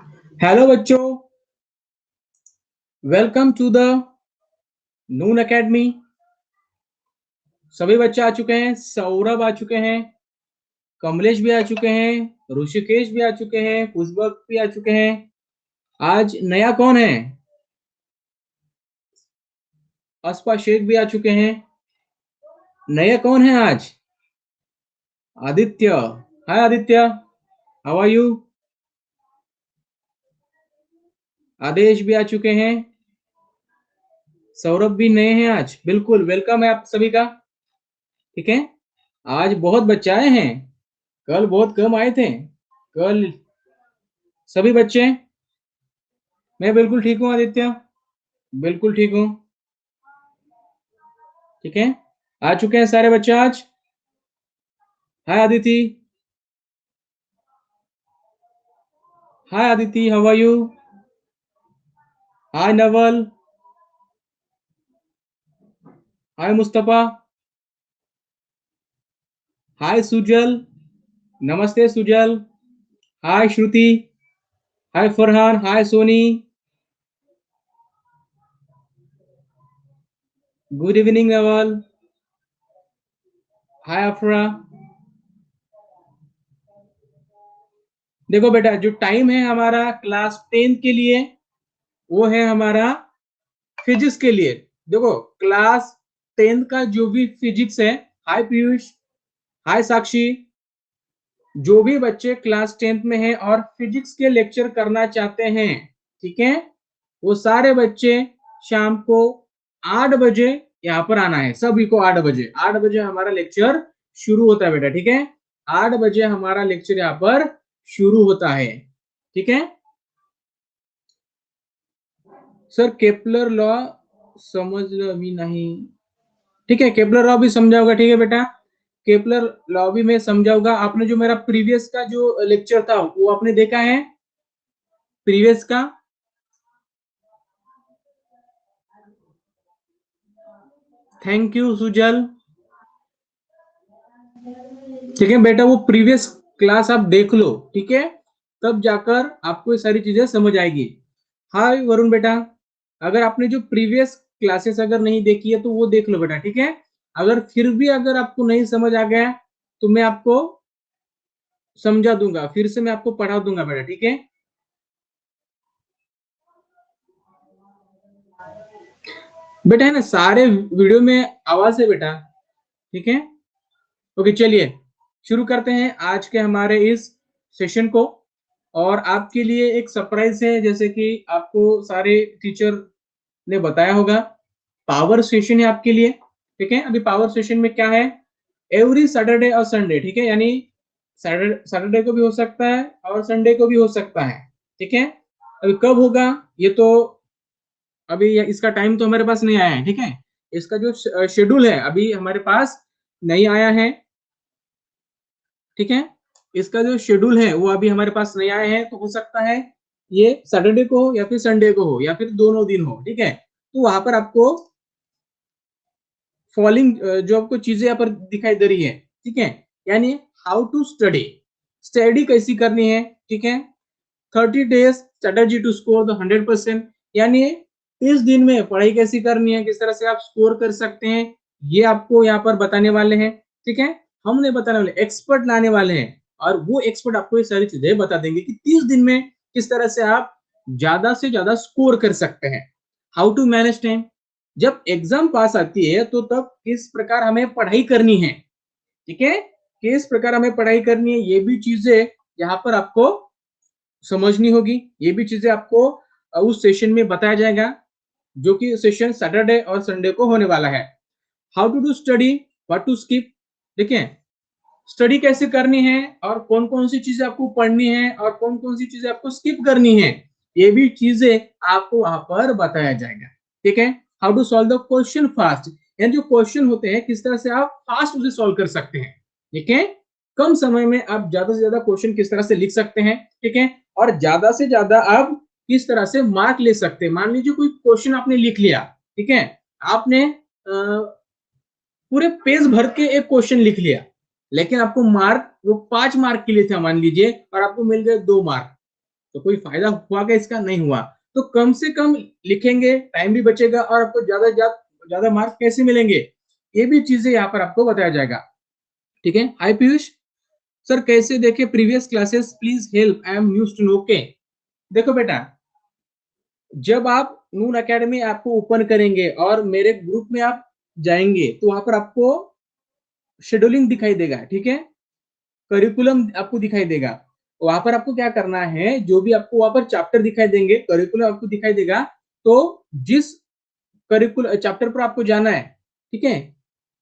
Hello बच्चों, welcome to the Noon Academy. सभी बच्चे आ चुके हैं। सौरभ आ चुके हैं, कमलेश भी आ चुके हैं, ऋषिकेश भी आ चुके हैं, पुष्पक भी आ चुके हैं। आज नया कौन है? अस्पा शेख भी आ चुके हैं। नया कौन है आज? आदित्य। हाय आदित्य, हाउ आर यू? आदेश भी आ चुके हैं। सौरभ भी नए हैं आज। बिल्कुल वेलकम है आप सभी का। ठीक है, आज बहुत बच्चे आए हैं, कल बहुत कम आए थे। कल सभी बच्चे। मैं बिल्कुल ठीक हूँ आदित्य, बिल्कुल ठीक हूँ। ठीक है, आ चुके हैं सारे बच्चे आज। हाय अदिति, हाय अदिति, हाउ आर यू? हाय नवल, हाय मुस्तफा, हाय सुजल, नमस्ते सुजल, हाय श्रुति, हाय फरहान, हाय सोनी, गुड इवनिंग नवल, हाय अफरा। देखो बेटा, जो टाइम है हमारा क्लास 10 के लिए वो है हमारा फिजिक्स के लिए। देखो क्लास 10 का जो भी फिजिक्स है, हाय पीयूष, हाय साक्षी, जो भी बच्चे क्लास 10th में हैं और फिजिक्स के लेक्चर करना चाहते हैं, ठीक है, वो सारे बच्चे शाम को 8 बजे यहाँ पर आना है। सभी को 8 बजे हमारा लेक्चर शुरू होता है बेटा। ठीक है, 8 बजे हमारा लेक्चर यहाँ पर शुरू होता है। ठीक है सर, केपलर लॉ समझ अभी नहीं। ठीक है, केपलर लॉ भी समझाऊंगा। ठीक है बेटा, केपलर लॉ भी मैं समझाऊंगा। आपने जो मेरा प्रीवियस का जो लेक्चर था वो आपने देखा है प्रीवियस का? Thank you Sujal. ठीक है बेटा, वो प्रीवियस क्लास आप देख लो, ठीक है, तब जाकर आपको ये सारी चीजें समझ आएगी। हाय वरुण बेटा, अगर आपने जो प्रीवियस क्लासेस अगर नहीं देखी है तो वो देख लो बेटा। ठीक है, अगर फिर भी अगर आपको नहीं समझ आ गया तो मैं आपको समझा दूंगा, फिर से मैं आपको पढ़ा दूंगा बेटा। ठीक है बेटा, है ना, सारे वीडियो में आवाज है बेटा। ठीक है, ओके चलिए शुरू करते हैं आज के हमारे इस सेशन को। और आपके लिए एक सरप्राइज है, जैसे कि आपको सारे टीचर ने बताया होगा, पावर सेशन है आपके लिए। ठीक है, अभी पावर सेशन में क्या है, एवरी सैटरडे और संडे। ठीक है, यानी सैटरडे को भी हो सकता है और संडे को भी हो सकता है। ठीक है, अभी कब होगा ये तो अभी इसका टाइम तो हमारे पास नहीं आया है। ठीक है, इसका जो शेड्यूल है अभी हमारे पास नहीं आया है। ठीक है, इसका जो शेड्यूल है वो अभी हमारे पास नहीं आया है, तो हो सकता है ये सैटरडे को हो या फिर संडे को हो या फिर दोनों दिन हो। ठीक है, तो वहां पर आपको फॉलोइंग जो आपको चीजें यहाँ पर दिखाई दे रही है। ठीक है, यानी हाउ टू स्टडी, स्टडी कैसी करनी है। ठीक है, 30 days strategy to score the 100%, यानी 30 दिन में पढ़ाई कैसी करनी है, किस तरह से आप स्कोर कर सकते हैं, ये आपको यहाँ पर बताने वाले हैं। ठीक है, हमने बताने वाले एक्सपर्ट लाने वाले हैं और वो एक्सपर्ट आपको ये सारी चीजें बता देंगे कि 30 दिन में किस तरह से आप ज्यादा से ज्यादा स्कोर कर सकते हैं। हाउ टू मैनेज टाइम, जब एग्जाम पास आती है तो तब किस प्रकार हमें पढ़ाई करनी है। ठीक है, किस प्रकार हमें पढ़ाई करनी है, ये भी चीजें यहाँ पर आपको समझनी होगी। ये भी चीजें आपको उस सेशन में बताया जाएगा, जो कि सेशन सैटरडे और संडे को होने वाला है। How to do study, what to skip. देखिए, स्टडी कैसे करनी है और कौन कौन सी चीजें आपको पढ़नी है और कौन कौन सी चीजें आपको स्किप करनी है, ये भी चीजें आपको वहां पर बताया जाएगा। ठीक है, how to solve the question fast, यानी जो क्वेश्चन होते हैं किस तरह से आप फास्ट उसे सॉल्व कर सकते हैं। ठीक है, कम समय में आप ज्यादा से ज्यादा क्वेश्चन किस तरह से लिख सकते हैं। ठीक है, और ज्यादा से ज्यादा आप किस तरह से मार्क ले सकते हैं। मान लीजिए कोई क्वेश्चन आपने लिख लिया, ठीक है, आपने पूरे पेज भर के एक क्वेश्चन लिख लिया, लेकिन आपको मार्क वो 5 मार्क के लिए था मान लीजिए, और आपको मिल गए 2 मार्क। तो कोई फायदा हुआ क्या इसका? नहीं हुआ। तो कम से कम लिखेंगे, टाइम भी बचेगा और आपको ज्यादा मार्क्स कैसे मिलेंगे, ये भी चीजें यहाँ पर आपको बताया जाएगा। ठीक है। हाय पीयूष सर, कैसे देखे previous classes, please help, I am news to know. Okay, देखो बेटा, जब आप नून एकेडमी आपको ओपन करेंगे और मेरे ग्रुप में आप जाएंगे तो वहां पर आपको शेड्यूलिंग दिखाई देगा। ठीक है, करिकुलम आपको दिखाई देगा। वहां पर आपको क्या करना है, जो भी आपको वहां पर चैप्टर दिखाई देंगे, करिकुलम आपको दिखाई देगा, तो जिस करिकुलम चैप्टर पर आपको जाना है, ठीक है,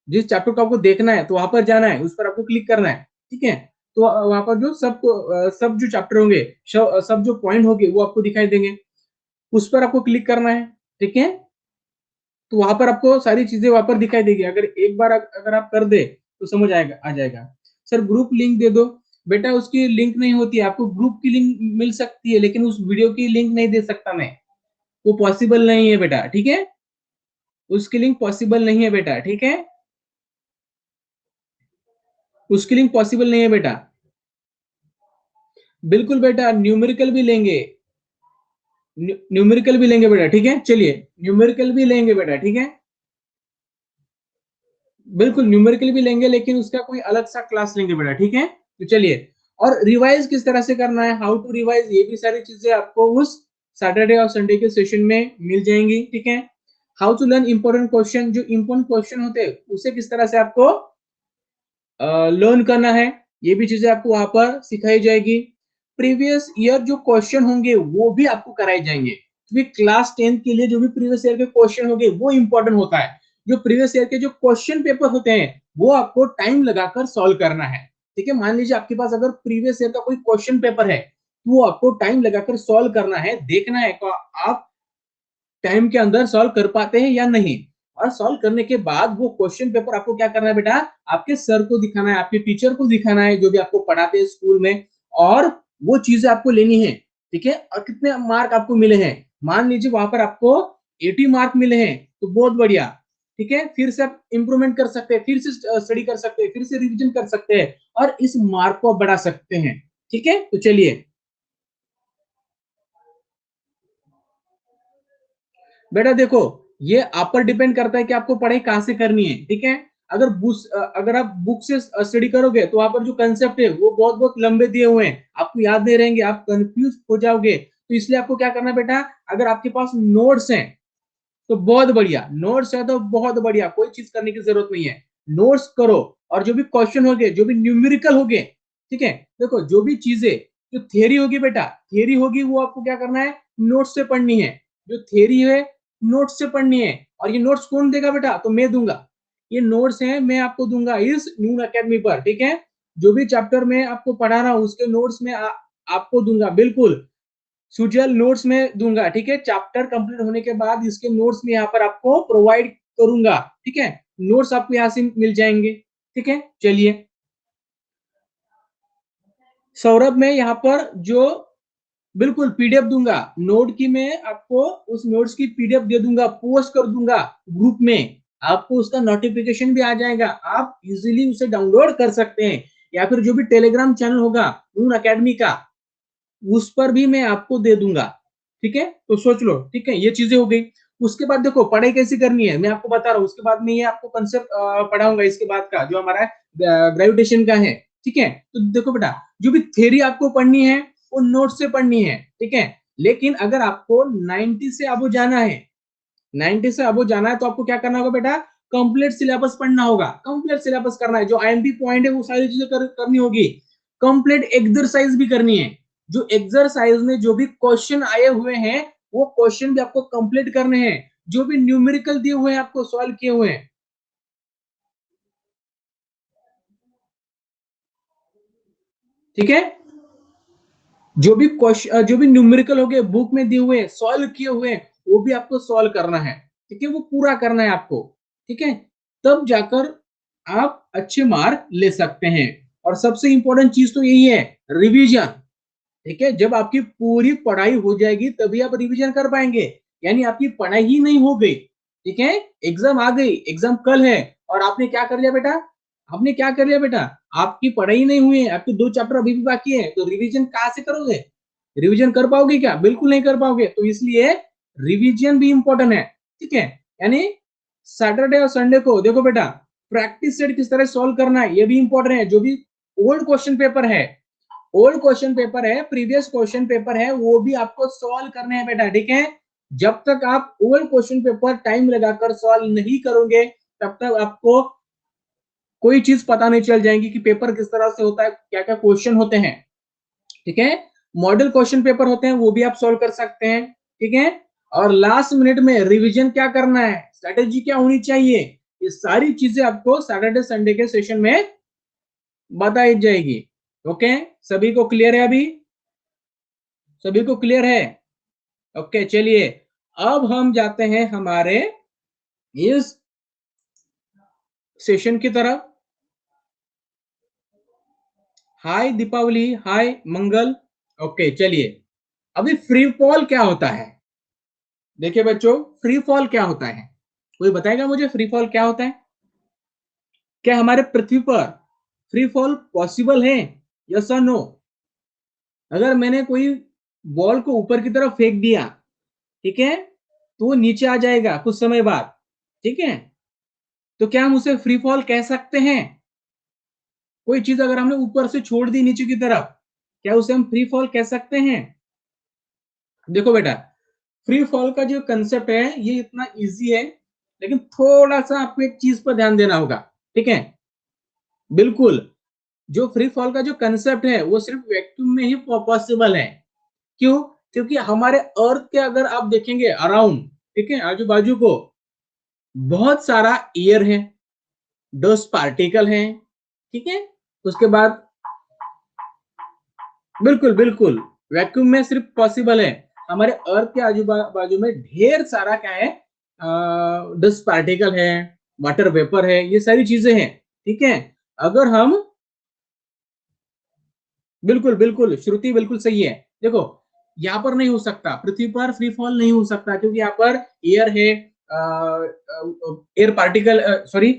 जिस चैप्टर को आपको देखना है तो वहां पर जाना है, उस पर आपको क्लिक करना है। ठीक है, तो वहां पर जो सब जो चैप्टर होंगे, सब जो पॉइंट होंगे वो आपको दिखाई देंगे, उस पर आपको क्लिक करना है। ठीक है, तो वहां पर आपको सारी चीजें वहां पर दिखाई देगी। अगर एक बार अगर आप कर दे तो समझ आएगा, आ जाएगा। सर ग्रुप लिंक दे दो, बेटा उसकी लिंक नहीं होती है, आपको ग्रुप की लिंक मिल सकती है लेकिन उस वीडियो की लिंक नहीं दे सकता मैं, वो पॉसिबल नहीं है बेटा। ठीक है, उसकी लिंक पॉसिबल नहीं है बेटा। ठीक है, उसकी लिंक पॉसिबल नहीं है बेटा। बिल्कुल बेटा, न्यूमेरिकल भी लेंगे, न्यूमेरिकल भी लेंगे बेटा। ठीक है, चलिए न्यूमेरिकल भी लेंगे बेटा। ठीक है, बिल्कुल न्यूमेरिकल भी लेंगे लेकिन उसका कोई अलग सा क्लास लेंगे बेटा। ठीक है, तो चलिए, और रिवाइज किस तरह से करना है, हाउ टू रिवाइज, ये भी सारी चीजें आपको उस सैटरडे और संडे के सेशन में मिल जाएंगी। ठीक है, how to learn important question, जो इंपॉर्टेंट क्वेश्चन होते हैं उसे किस तरह से आपको लर्न करना है, ये भी चीजें आपको वहां पर सिखाई जाएगी। प्रीवियस ईयर जो क्वेश्चन होंगे वो भी आपको कराए जाएंगे, क्योंकि क्लास 10 के लिए जो भी प्रीवियस ईयर के क्वेश्चन होंगे वो इंपॉर्टेंट होता है। जो प्रीवियस ईयर के जो क्वेश्चन पेपर होते हैं वो आपको टाइम लगाकर सॉल्व करना है। ठीक है, मान लीजिए आपके पास अगर प्रीवियस ईयर का कोई क्वेश्चन पेपर है तो वो आपको टाइम लगाकर सॉल्व करना है, देखना है कि आप टाइम के अंदर सॉल्व कर पाते हैं या नहीं। और सॉल्व करने के बाद वो क्वेश्चन पेपर आपको क्या करना है बेटा, आपके सर को दिखाना है, आपके टीचर को दिखाना है जो भी आपको पढ़ाते हैं स्कूल में, और वो चीजें आपको लेनी है। ठीक है, और कितने मार्क आपको मिले हैं, मान लीजिए वहां पर आपको 80 मार्क मिले हैं तो बहुत बढ़िया। ठीक है, फिर से आप इंप्रूवमेंट कर सकते हैं, फिर से स्टडी कर सकते हैं, फिर से रिविजन कर सकते हैं और इस मार्क को बढ़ा सकते हैं। ठीक है, तो चलिए बेटा देखो, ये आप पर डिपेंड करता है कि आपको पढ़ाई कहाँ से करनी है। ठीक है, अगर आप बुक से स्टडी करोगे तो वहां पर जो कंसेप्ट है वो बहुत बहुत लंबे दिए हुए हैं, आपको याद नहीं रहेंगे, आप कंफ्यूज हो जाओगे। तो इसलिए आपको क्या करना है बेटा, अगर आपके पास नोट्स हैं तो बहुत बढ़िया, नोट्स है तो बहुत बढ़िया, कोई चीज करने की जरूरत नहीं है, नोट्स करो। और जो भी क्वेश्चन हो गए, जो भी न्यूमेरिकल हो गए, ठीक है, देखो जो भी चीजें, जो थियरी होगी बेटा, थियरी होगी वो आपको क्या करना है, नोट्स से पढ़नी है। जो थियरी है नोट्स से पढ़नी है। और ये नोट्स कौन देगा बेटा, तो मैं दूंगा। ये नोट्स है मैं आपको दूंगा इस नून अकेडमी पर। ठीक है, जो भी चैप्टर में आपको पढ़ा रहा हूँ उसके नोट्स में आपको दूंगा, बिल्कुल सुजल नोट्स में दूंगा। ठीक है, चैप्टर कंप्लीट होने के बाद इसके नोट्स में यहाँ पर आपको प्रोवाइड करूंगा। ठीक है, नोट्स आपको यहाँ से मिल जाएंगे। ठीक है, चलिए सौरभ, मैं यहाँ पर जो बिल्कुल पीडीएफ दूंगा, नोट की मैं आपको उस नोट्स की पीडीएफ दे दूंगा, पोस्ट कर दूंगा ग्रुप में, आपको उसका नोटिफिकेशन भी आ जाएगा, आप इजीली उसे डाउनलोड कर सकते हैं। या फिर जो भी टेलीग्राम चैनल होगा नून अकेडमी का, उस पर भी मैं आपको दे दूंगा। ठीक है, तो सोच लो। ठीक है, ये चीजें हो गई। उसके बाद देखो पढ़ाई कैसी करनी है मैं आपको बता रहा हूँ, उसके बाद में ये आपको कंसेप्ट पढ़ाऊंगा इसके बाद का जो हमारा ग्रेविटेशन का है। ठीक है, तो देखो बेटा, जो भी थ्योरी आपको पढ़नी है वो नोट से पढ़नी है। ठीक है, लेकिन अगर आपको 90 से अब जाना है, 90 से अब जाना है तो आपको क्या करना होगा बेटा, कंप्लीट सिलेबस पढ़ना होगा, कंप्लीट सिलेबस करना है, जो आईएमपी पॉइंट है वो सारी चीजें करनी होगी, कंप्लीट एक्सरसाइज भी करनी है। जो एक्सरसाइज में जो भी क्वेश्चन आए हुए हैं वो क्वेश्चन भी आपको कंप्लीट करने हैं, जो भी न्यूमेरिकल दिए हुए हैं आपको सॉल्व किए हुए हैं। ठीक है, जो भी क्वेश्चन, जो भी न्यूमेरिकल हो गए बुक में दिए हुए हैं, सॉल्व किए हुए हैं, वो भी आपको सॉल्व करना है। ठीक है, वो पूरा करना है आपको। ठीक है, तब जाकर आप अच्छे मार्क ले सकते हैं। और सबसे इंपॉर्टेंट चीज तो यही है, रिवीजन। ठीक है, जब आपकी पूरी पढ़ाई हो जाएगी तभी आप रिवीजन कर पाएंगे, यानी आपकी पढ़ाई ही नहीं हो गई। ठीक है, एग्जाम आ गई, एग्जाम कल है और आपने क्या कर लिया बेटा, आपने क्या कर लिया बेटा, आपकी पढ़ाई नहीं हुई है, आपके 2 चैप्टर अभी भी बाकी है, तो रिवीजन कहाँ से करोगे। रिवीजन कर पाओगे क्या? बिल्कुल नहीं कर पाओगे। तो इसलिए रिवीजन भी इंपॉर्टेंट है, ठीक है। यानी सैटरडे और संडे को देखो बेटा, प्रैक्टिस सेट किस तरह सॉल्व करना है ये भी इंपॉर्टेंट है। जो भी ओल्ड क्वेश्चन पेपर है, ओल्ड क्वेश्चन पेपर है, प्रीवियस क्वेश्चन पेपर है, वो भी आपको सॉल्व करने हैं बेटा, ठीक है। जब तक आप ओल्ड क्वेश्चन पेपर टाइम लगाकर सॉल्व नहीं करोगे, तब तक आपको कोई चीज पता नहीं चल जाएगी कि पेपर किस तरह से होता है, क्या क्या क्वेश्चन होते हैं, ठीक है। मॉडल क्वेश्चन पेपर होते हैं, वो भी आप सॉल्व कर सकते हैं, ठीक है। और लास्ट मिनट में रिवीजन क्या करना है, स्ट्रेटेजी क्या होनी चाहिए, ये सारी चीजें आपको सैटरडे संडे के सेशन में बताई जाएगी। ओके, सभी को क्लियर है? अभी सभी को क्लियर है? ओके, चलिए अब हम जाते हैं हमारे इस सेशन की तरफ। हाय दीपावली, हाय मंगल। ओके, चलिए अभी फ्री फॉल क्या होता है? देखिए बच्चों, फ्री फॉल क्या होता है? कोई बताएगा मुझे फ्री फॉल क्या होता है? क्या हमारे पृथ्वी पर फ्री फॉल पॉसिबल है? यस और नो? अगर मैंने कोई बॉल को ऊपर की तरफ फेंक दिया, ठीक है, तो वो नीचे आ जाएगा कुछ समय बाद, ठीक है। तो क्या हम उसे फ्री फॉल कह सकते हैं? कोई चीज अगर हमने ऊपर से छोड़ दी नीचे की तरफ, क्या उसे हम फ्री फॉल कह सकते हैं? देखो बेटा, फ्री फॉल का जो कंसेप्ट है ये इतना इजी है, लेकिन थोड़ा सा आपको एक चीज पर ध्यान देना होगा, ठीक है। बिल्कुल, जो फ्री फॉल का जो कंसेप्ट है वो सिर्फ वैक्यूम में ही पॉसिबल है। क्यों? क्योंकि हमारे अर्थ के अगर आप देखेंगे अराउंड, ठीक है, आजू बाजू को बहुत सारा एयर है, डस्ट पार्टिकल है, ठीक है। उसके बाद बिल्कुल बिल्कुल वैक्यूम में सिर्फ पॉसिबल है, हमारे अर्थ के आजू बाजू में ढेर सारा क्या है, डस्ट पार्टिकल है, वाटर वेपर है, ये सारी चीजें हैं, ठीक है। अगर हम बिल्कुल बिल्कुल, श्रुति बिल्कुल सही है। देखो, यहाँ पर नहीं हो सकता, पृथ्वी पर फ्री फॉल नहीं हो सकता, क्योंकि यहाँ पर एयर है, air particle, sorry,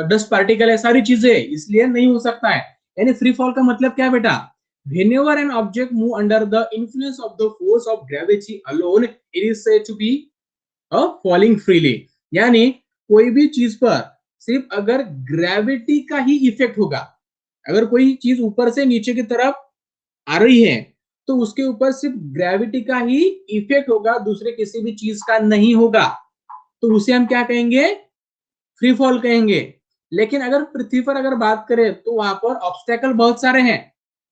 dust particle है, सारी चीजें, इसलिए नहीं हो सकता है। यानी फ्री फॉल का मतलब क्या है बेटा? whenever an object move under the influence of the force of gravity alone, it is said to be a falling freely। यानी कोई भी चीज पर सिर्फ अगर ग्रेविटी का ही इफेक्ट होगा, अगर कोई चीज ऊपर से नीचे की तरफ आ रही है, तो उसके ऊपर सिर्फ ग्रेविटी का ही इफेक्ट होगा, दूसरे किसी भी चीज का नहीं होगा, तो उसे हम क्या कहेंगे? फ्री फॉल कहेंगे। लेकिन अगर पृथ्वी पर अगर बात करें, तो वहां पर ऑब्स्टेकल बहुत सारे हैं,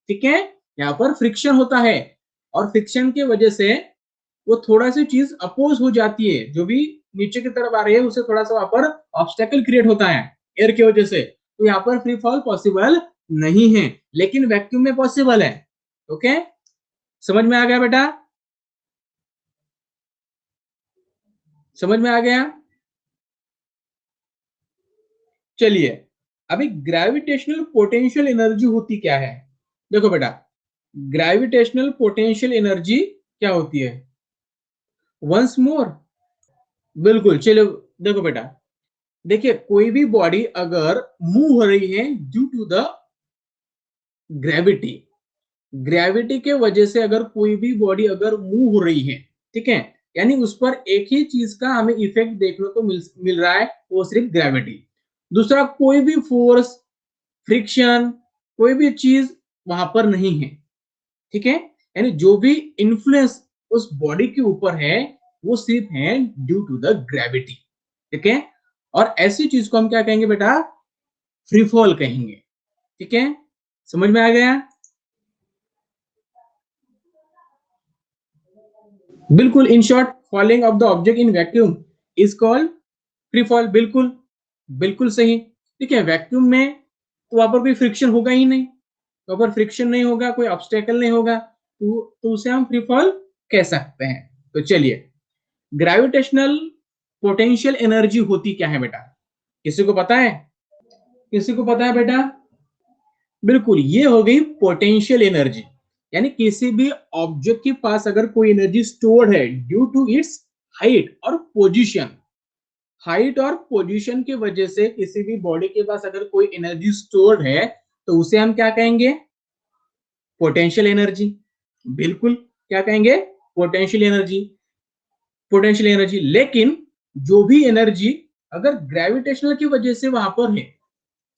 ठीक है। यहाँ पर फ्रिक्शन होता है, और फ्रिक्शन की वजह से वो थोड़ा सी चीज अपोज हो जाती है, जो भी नीचे की तरफ आ रही है उसे थोड़ा सा वहां पर ऑब्स्टेकल क्रिएट होता है एयर की वजह से, तो यहाँ पर फ्री फॉल पॉसिबल नहीं है, लेकिन वैक्यूम में पॉसिबल है। ओके, समझ में आ गया बेटा? समझ में आ गया? चलिए, अभी ग्रेविटेशनल पोटेंशियल एनर्जी होती क्या है? देखो बेटा, ग्रेविटेशनल पोटेंशियल एनर्जी क्या होती है? वंस मोर, बिल्कुल, चलो देखो बेटा, देखिए कोई भी बॉडी अगर मूव हो रही है due to the gravity, gravity के वजह से अगर कोई भी बॉडी अगर मूव हो रही है, ठीक है, यानी उस पर एक ही चीज का हमें इफेक्ट देखने को मिल रहा है, वो सिर्फ ग्रेविटी। दूसरा, कोई भी फोर्स, फ्रिक्शन, कोई भी चीज वहां पर नहीं है, ठीक है। यानी जो भी इन्फ्लुएंस उस बॉडी के ऊपर है, वो सिर्फ है ड्यू टू द ग्रेविटी, ठीक है। और ऐसी चीज को हम क्या कहेंगे बेटा? फ्री फॉल कहेंगे, ठीक है। समझ में आ गया? बिल्कुल, in short, falling of the object in vacuum is called free fall. बिल्कुल बिल्कुल सही, ठीक है। वैक्यूम में तो वहां पर कोई फ्रिक्शन होगा ही नहीं, वहां पर फ्रिक्शन नहीं होगा, कोई ऑब्स्टेकल नहीं होगा, तो उसे हम फ्री फॉल कह सकते हैं। तो चलिए, ग्रेविटेशनल पोटेंशियल एनर्जी होती क्या है बेटा? किसी को पता है? किसी को पता है बेटा? बिल्कुल, ये हो गई पोटेंशियल एनर्जी। यानी किसी भी ऑब्जेक्ट के पास अगर कोई एनर्जी स्टोर्ड है ड्यू टू इट्स हाइट और पोजीशन, हाइट और पोजीशन की वजह से किसी भी बॉडी के पास अगर कोई एनर्जी स्टोर्ड है, तो उसे हम क्या कहेंगे? Potential energy. बिल्कुल, क्या कहेंगे, पोटेंशियल एनर्जी, पोटेंशियल एनर्जी। लेकिन जो भी एनर्जी अगर ग्रेविटेशनल की वजह से वहां पर है,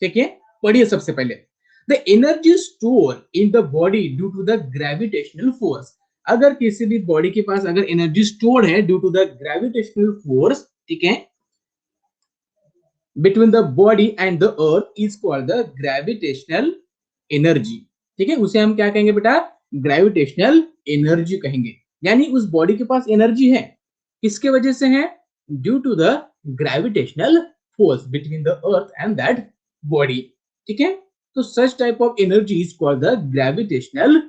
ठीक है, पढ़िए सबसे पहले, the energy store in the body due to the gravitational force. अगर किसी भी बॉडी के पास अगर एनर्जी स्टोर है due to the gravitational force, ठीक है, between the body and the earth is called the gravitational energy. ठीक है, उसे हम क्या कहेंगे बेटा, ग्रेविटेशनल एनर्जी कहेंगे। यानी उस बॉडी के पास एनर्जी है, किसके वजह से है, due to the gravitational force between the earth and that body. ठीक है, तो such type of energy is called the gravitational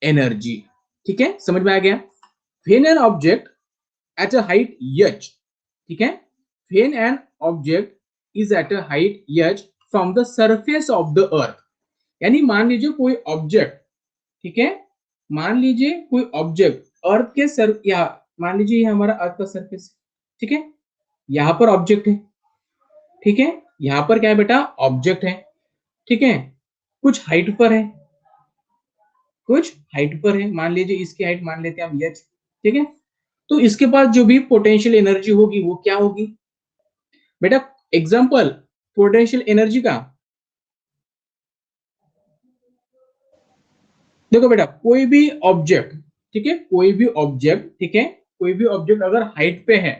energy. ठीक है, समझ में आ गया। When an object at a height h, ठीक है, when an object is at a height h from the surface of the earth, यानी मान लीजिए कोई ऑब्जेक्ट, ठीक है, मान लीजिए कोई ऑब्जेक्ट अर्थ के सर, या मान लीजिए ये हमारा अर्थ का सरफेस, ठीक है, यहां पर ऑब्जेक्ट है, ठीक है, यहां पर क्या है बेटा, ऑब्जेक्ट है, ठीक है, कुछ हाइट पर है, कुछ हाइट पर है, मान लीजिए इसकी हाइट मान लेते हैं हम h, ठीक है, तो इसके पास जो भी पोटेंशियल एनर्जी होगी वो क्या होगी बेटा, एग्जांपल पोटेंशियल एनर्जी का, देखो बेटा कोई भी ऑब्जेक्ट, ठीक है, कोई भी ऑब्जेक्ट, ठीक है, कोई भी ऑब्जेक्ट अगर हाइट पे है,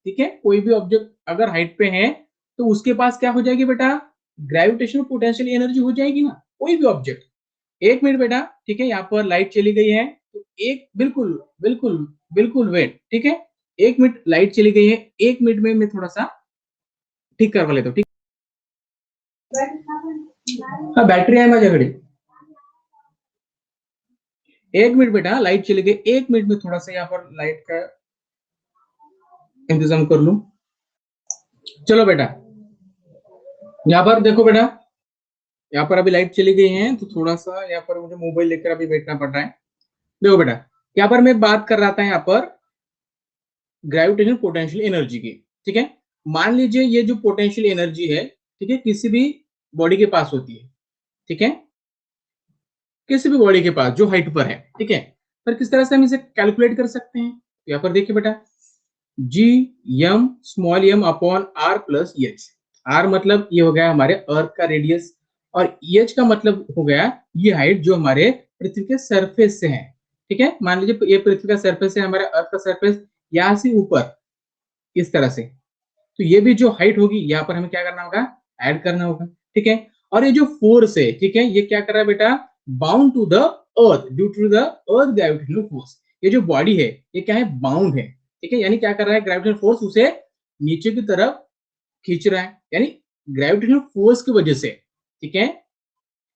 ठीक है, कोई भी ऑब्जेक्ट अगर हाइट पे है तो उसके पास क्या हो जाएगी बेटा, ग्रेविटेशनल पोटेंशियल एनर्जी हो जाएगी ना, कोई भी ऑब्जेक्ट। एक मिनट बेटा, ठीक है, यहाँ पर लाइट चली गई है, तो एक बिल्कुल बिल्कुल बिल्कुल वेट, ठीक है, एक मिनट लाइट चली गई है, एक मिनट में मैं थोड़ा सा ठीक करवा लेता हूँ, ठीक। हाँ बैटरी आहे माझ्याकडे, एक मिनट बेटा लाइट चली गई, एक मिनट में थोड़ा सा यहाँ पर लाइट का इंतजाम कर लूं। चलो बेटा यहाँ पर देखो बेटा, यहाँ पर अभी लाइट चली गई है तो थोड़ा सा यहाँ पर मुझे मोबाइल लेकर अभी बैठना पड़ रहा है। देखो बेटा यहाँ पर मैं बात कर रहा था यहाँ पर ग्रेविटेशनल पोटेंशियल एनर्जी की, ठीक है, मान लीजिए ये जो पोटेंशियल एनर्जी है, ठीक है, किसी भी बॉडी के पास होती है, ठीक है, किसी भी बॉडी के पास जो हाइट पर है, ठीक है, पर किस तरह से हम इसे कैलकुलेट कर सकते हैं, तो यहाँ पर देखिए बेटा, G M small m upon R plus H, R मतलब ये हो गया हमारे अर्थ का रेडियस, और एच का मतलब हो गया ये हाइट जो हमारे पृथ्वी के सरफेस से है, ठीक है, मान लीजिए ये पृथ्वी का सरफेस है, हमारे अर्थ का सरफेस यहाँ से ऊपर इस तरह से, तो ये भी जो हाइट होगी यहाँ पर हमें क्या करना होगा, ऐड करना होगा, ठीक है, और ये जो फोर्स है, ठीक है, ये क्या कर रहा है बेटा, bound to the earth due to the earth gravitational force, ये जो बॉडी है ये क्या है, बाउंड है, ठीक है, यानी क्या कर रहा है, ग्रेविटेशनल फोर्स उसे नीचे की तरफ खींच रहा है, यानी ग्रेविटेशनल फोर्स की वजह से, ठीक है,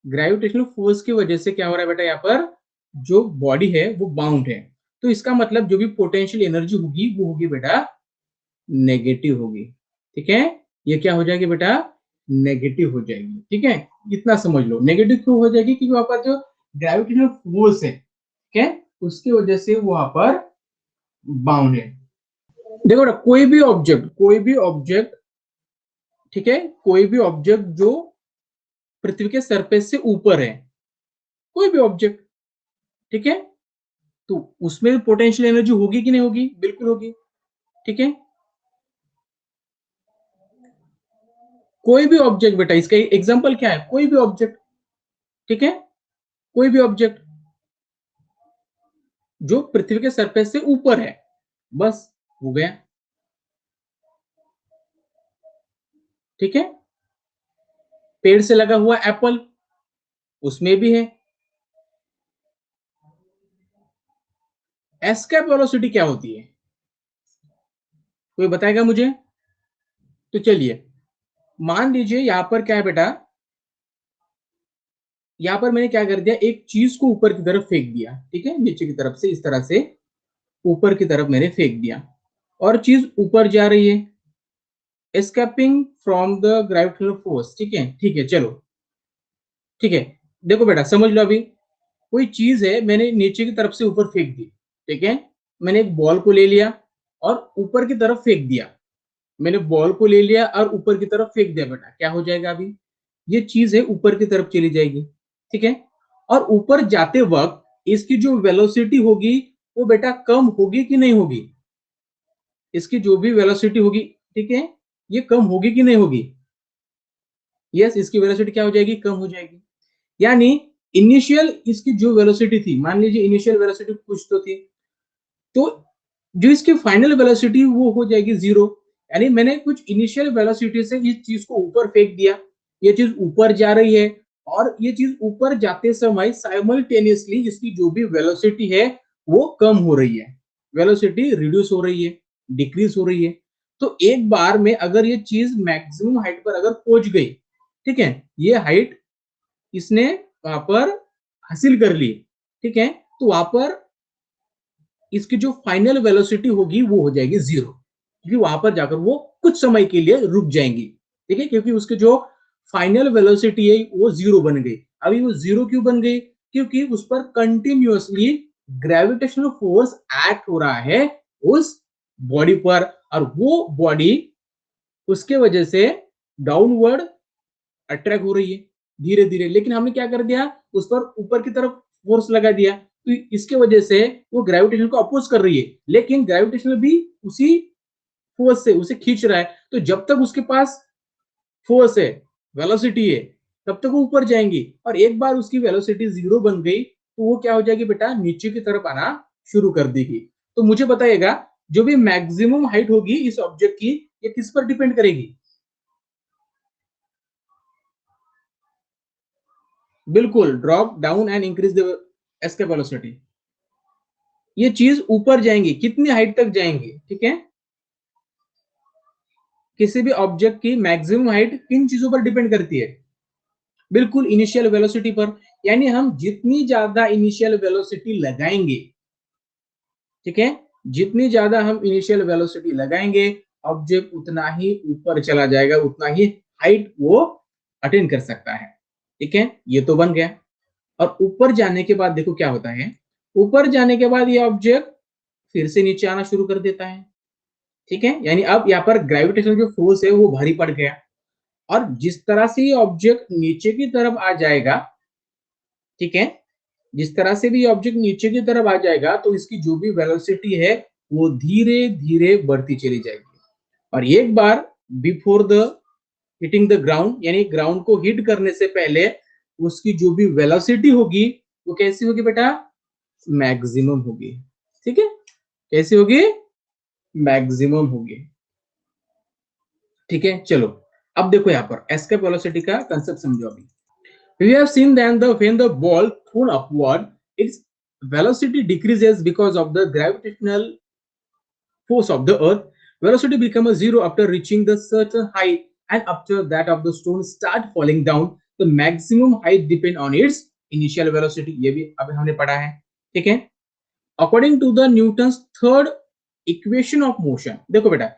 ग्रेविटेशनल फोर्स की वजह से क्या हो रहा है बेटा, यहाँ पर जो बॉडी है वो बाउंड है, तो इसका मतलब जो भी पोटेंशियल एनर्जी होगी वो होगी बेटा नेगेटिव होगी, ठीक है, ये क्या हो जाएगी बेटा, नेगेटिव हो जाएगी, ठीक है, इतना समझ लो, नेगेटिव क्यों हो जाएगी, क्योंकि वहां पर जो ग्रेविटेशनल फोर्स है, ठीक है, उसकी वजह से वहां पर बाउंड है। देखो ना कोई भी ऑब्जेक्ट, ठीक है, कोई भी ऑब्जेक्ट जो पृथ्वी के सरफेस से ऊपर है, कोई भी ऑब्जेक्ट, ठीक है, तो उसमें पोटेंशियल एनर्जी होगी कि नहीं होगी, बिल्कुल होगी, ठीक है, कोई भी ऑब्जेक्ट बेटा, इसका एग्जांपल क्या है, कोई भी ऑब्जेक्ट, ठीक है, कोई भी ऑब्जेक्ट जो पृथ्वी के सरफेस से ऊपर है, बस हो गया, ठीक है, पेड़ से लगा हुआ एप्पल उसमें भी है, एस्केप वेलोसिटी क्या होती है, कोई बताएगा मुझे, तो चलिए मान लीजिए यहां पर क्या है बेटा, यहां पर मैंने क्या कर दिया, एक चीज को ऊपर की तरफ फेंक दिया, ठीक है, नीचे की तरफ से इस तरह से ऊपर की तरफ मैंने फेंक दिया, और चीज ऊपर जा रही है, escaping from the gravitational force, ठीक है चलो, ठीक है, देखो बेटा समझ लो, अभी कोई चीज है मैंने नीचे की तरफ से ऊपर फेंक दी, ठीक है, मैंने एक बॉल को ले लिया और ऊपर की तरफ फेंक दिया, मैंने बॉल को ले लिया और ऊपर की तरफ फेंक दिया बेटा, क्या हो जाएगा, अभी ये चीज है ऊपर की तरफ चली जाएगी, ठीक है, और ऊपर जाते वक्त इसकी जो वेलोसिटी होगी वो बेटा कम होगी कि नहीं होगी? इसकी जो भी वेलोसिटी होगी, ठीक है, ये कम होगी कि नहीं होगी? यस, इसकी वेलोसिटी क्या हो जाएगी? कम हो जाएगी। यानी इनिशियल इसकी जो वेलोसिटी थी, मान लीजिए इनिशियल वेलोसिटी कुछ तो थी, तो जो इसकी फाइनल वेलोसिटी वो हो जाएगी जीरो। यानी मैंने कुछ इनिशियल वेलोसिटी से इस चीज को ऊपर फेंक दिया, ये चीज ऊपर जा रही है, और ये चीज ऊपर जाते समय साइमल्टेनियसली इसकी जो भी वेलोसिटी है वो कम हो रही है, वेलोसिटी रिड्यूस हो रही है, डिक्रीज हो रही है। तो एक बार में अगर ये चीज मैक्सिमम हाइट पर अगर पहुंच गई, ठीक है, ये हाइट इसने वहां पर हासिल कर ली, ठीक है, तो वहां पर इसकी जो फाइनल वेलोसिटी होगी वो हो जाएगी जीरो, क्योंकि वहां पर जाकर वो कुछ समय के लिए रुक जाएंगी, ठीक है, क्योंकि उसकी जो फाइनल वेलोसिटी है वो जीरो बन गई। अभी वो जीरो क्यों बन गई? क्योंकि उस पर कंटिन्यूअसली ग्रेविटेशनल फोर्स एक्ट हो रहा है उस बॉडी पर, और वो बॉडी उसके वजह से डाउनवर्ड अट्रैक्ट हो रही है धीरे धीरे, लेकिन हमने क्या कर दिया, उस पर ऊपर की तरफ फोर्स लगा दिया, तो इसके वजह से वो ग्रेविटेशन को अपोज कर रही है, लेकिन ग्रेविटेशन भी उसी फोर्स से उसे खींच रहा है। तो जब तक उसके पास फोर्स है, वेलोसिटी है, तब तक वो ऊपर जाएंगी, और एक बार उसकी वेलोसिटी जीरो बन गई तो वो क्या हो जाएगी बेटा, नीचे की तरफ आना शुरू कर देगी। तो मुझे बताइएगा, जो भी मैक्सिमम हाइट होगी इस ऑब्जेक्ट की, ये किस पर डिपेंड करेगी? बिल्कुल, drop down and increase the escape velocity. ये चीज ऊपर जाएंगी, कितनी हाइट तक जाएंगी, ठीक है, किसी भी ऑब्जेक्ट की मैक्सिमम हाइट किन चीजों पर डिपेंड करती है? बिल्कुल, इनिशियल वेलोसिटी पर। यानी हम जितनी ज्यादा इनिशियल वेलोसिटी लगाएंगे, ठीक है, जितनी ज्यादा हम इनिशियल वेलोसिटी लगाएंगे, ऑब्जेक्ट उतना ही ऊपर चला जाएगा, उतना ही हाइट वो अटेन कर सकता है, ठीक है, ये तो बन गया। और ऊपर जाने के बाद देखो क्या होता है, ऊपर जाने के बाद ये ऑब्जेक्ट फिर से नीचे आना शुरू कर देता है, ठीक है, यानी अब यहाँ पर ग्रेविटेशनल जो फोर्स है वो भारी पड़ गया, और जिस तरह से ये ऑब्जेक्ट नीचे की तरफ आ जाएगा, ठीक है, जिस तरह से भी ऑब्जेक्ट नीचे की तरफ आ जाएगा तो इसकी जो भी वेलोसिटी है वो धीरे धीरे बढ़ती चली जाएगी, और एक बार before the hitting the ground, यानी ग्राउंड को हिट करने से पहले उसकी जो भी वेलोसिटी होगी वो कैसी होगी बेटा? मैक्सिमम होगी, ठीक है, कैसी होगी? मैक्सिमम होगी, ठीक है। चलो, अब देखो यहाँ पर एस्केप वेलोसिटी का कंसेप्ट समझो अभी। We have seen that when the ball thrown upward, its velocity decreases because of the gravitational force of the earth. Velocity becomes zero after reaching the certain height, and after that of the stone start falling down. The maximum height depend on its initial velocity. ये भी अभी हमने पढ़ा है, ठीक है। According to the Newton's third equation of motion, देखो बेटा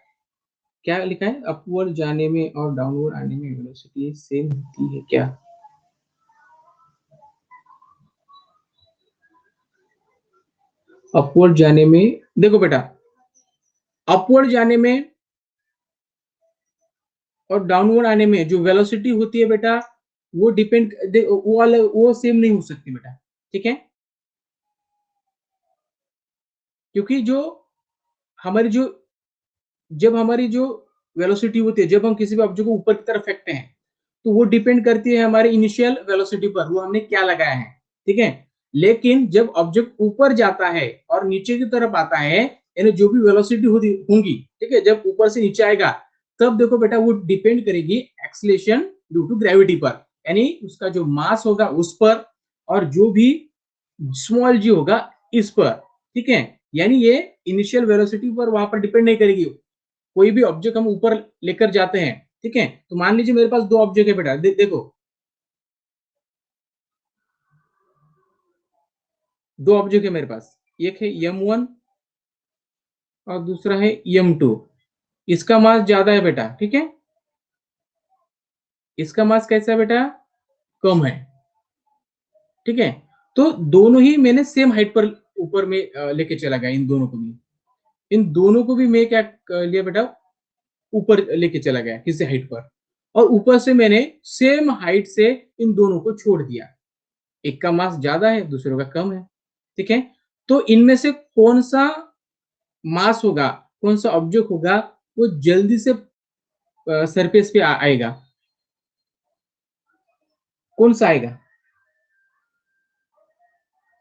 क्या लिखा है, अपवर्ड जाने में और डाउनवर्ड आने में वेलोसिटी सेम होती है क्या? अपवर्ड जाने में, देखो बेटा, अपवर्ड जाने में और डाउनवर्ड आने में जो वेलोसिटी होती है बेटा, वो डिपेंड, वो सेम नहीं हो सकती बेटा, ठीक है, क्योंकि जो हमारी जो जब हमारी जो वेलोसिटी होती है, जब हम किसी भी ऑब्जेक्ट को ऊपर की तरफ फेंकते हैं, तो वो डिपेंड करती है हमारे इनिशियल वेलोसिटी पर, वो हमने क्या लगाया है, ठीक है। लेकिन जब ऑब्जेक्ट ऊपर जाता है और नीचे की तरफ आता है, यानी जो भी वेलोसिटी होगी, ठीक है, जब ऊपर से नीचे आएगा, तब देखो बेटा वो डिपेंड करेगी एक्सलेशन ड्यू टू ग्रेविटी पर, यानी उसका जो मास होगा उस पर, और जो भी स्मॉल जी होगा इस पर, ठीक है। यानी ये इनिशियल वेलोसिटी पर वहां पर डिपेंड नहीं करेगी। कोई भी ऑब्जेक्ट हम ऊपर लेकर जाते हैं, ठीक है, तो मान लीजिए मेरे पास दो ऑब्जेक्ट है बेटा, देखो दो ऑब्जेक्ट है मेरे पास, एक है m1 और दूसरा है m2। इसका मास ज्यादा है बेटा, ठीक है, इसका मास कैसा है बेटा? कम है, ठीक है। तो दोनों ही मैंने सेम हाइट पर ऊपर में लेके चला गया, इन दोनों को भी, इन दोनों को भी मैं क्या लिया बेटा, ऊपर लेके चला गया किसी हाइट पर, और ऊपर से मैंने सेम हाइट से इन दोनों को छोड़ दिया, एक का मास ज्यादा है दूसरे का कम है, ठीक है। तो इनमें से कौन सा मास होगा, कौन सा ऑब्जेक्ट होगा वो जल्दी से सरफेस पे आएगा, कौन सा आएगा?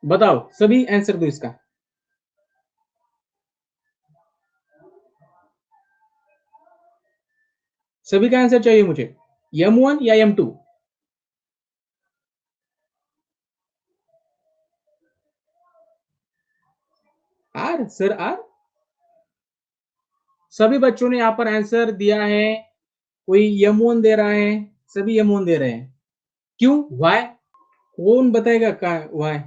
बताओ, सभी आंसर दो इसका। सभी का आंसर चाहिए मुझे। M1 या M2? R sir, R. सभी बच्चों ने यहाँ पर आंसर दिया है। कोई M1 दे रहा है, सभी M1 दे रहे हैं। क्यों, वाई? कौन बताएगा का वाई?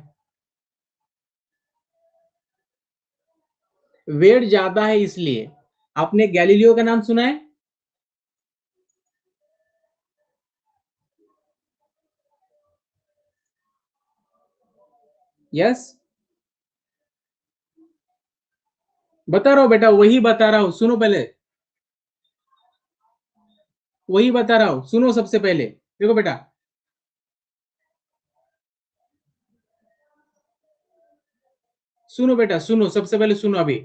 वेट ज्यादा है इसलिए। आपने गैलीलियो का नाम सुना है? यस। बता रहा हूं बेटा, वही बता रहा हूं, सुनो पहले। वही बता रहा हूं, सुनो सबसे पहले। देखो बेटा, सुनो बेटा, सुनो सबसे पहले, सुनो अभी।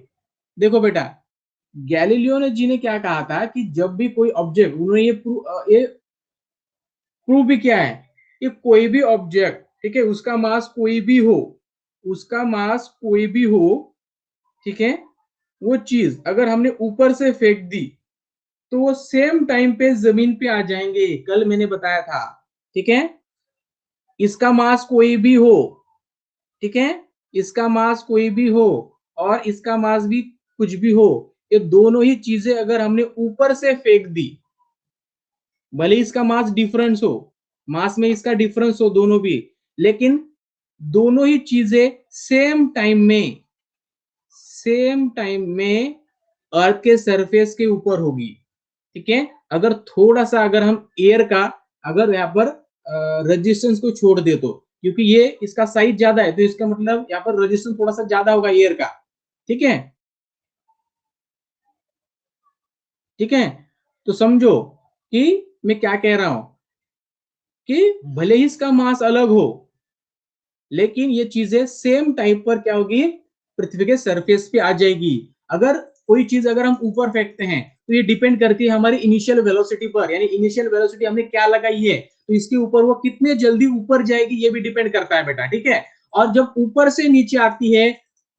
देखो बेटा, गैलीलियो ने जी ने क्या कहा था कि जब भी कोई ऑब्जेक्ट, उन्होंने ये प्रूव भी किया है कि कोई भी ऑब्जेक्ट, ठीक है, उसका मास कोई भी हो, उसका मास कोई भी हो, ठीक है, वो चीज अगर हमने ऊपर से फेंक दी तो वो सेम टाइम पे जमीन पे आ जाएंगे। कल मैंने बताया था, ठीक है। इसका मास कोई भी हो, ठीक है, इसका मास कोई भी हो और इसका मास भी कुछ भी हो, ये दोनों ही चीजें अगर हमने ऊपर से फेंक दी, भले इसका मास डिफरेंस हो, मास में इसका डिफरेंस हो दोनों भी, लेकिन दोनों ही चीजें सेम टाइम में अर्थ के सरफेस के ऊपर होगी, ठीक है। अगर थोड़ा सा अगर हम एयर का, अगर यहाँ पर रेजिस्टेंस को छोड़ दे तो, क्योंकि ये इसका साइज ज्यादा है तो इसका मतलब यहाँ पर रेजिस्टेंस थोड़ा सा ज्यादा होगा एयर का, ठीक है। ठीक है, तो समझो कि मैं क्या कह रहा हूं, कि भले ही इसका मास अलग हो, लेकिन ये चीजें सेम टाइम पर क्या होगी, पृथ्वी के सरफेस पे आ जाएगी। अगर कोई चीज अगर हम ऊपर फेंकते हैं तो ये डिपेंड करती है हमारी इनिशियल वेलोसिटी पर, यानी इनिशियल वेलोसिटी हमने क्या लगाई है तो इसके ऊपर वो कितने जल्दी ऊपर जाएगी ये भी डिपेंड करता है बेटा, ठीक है। और जब ऊपर से नीचे आती है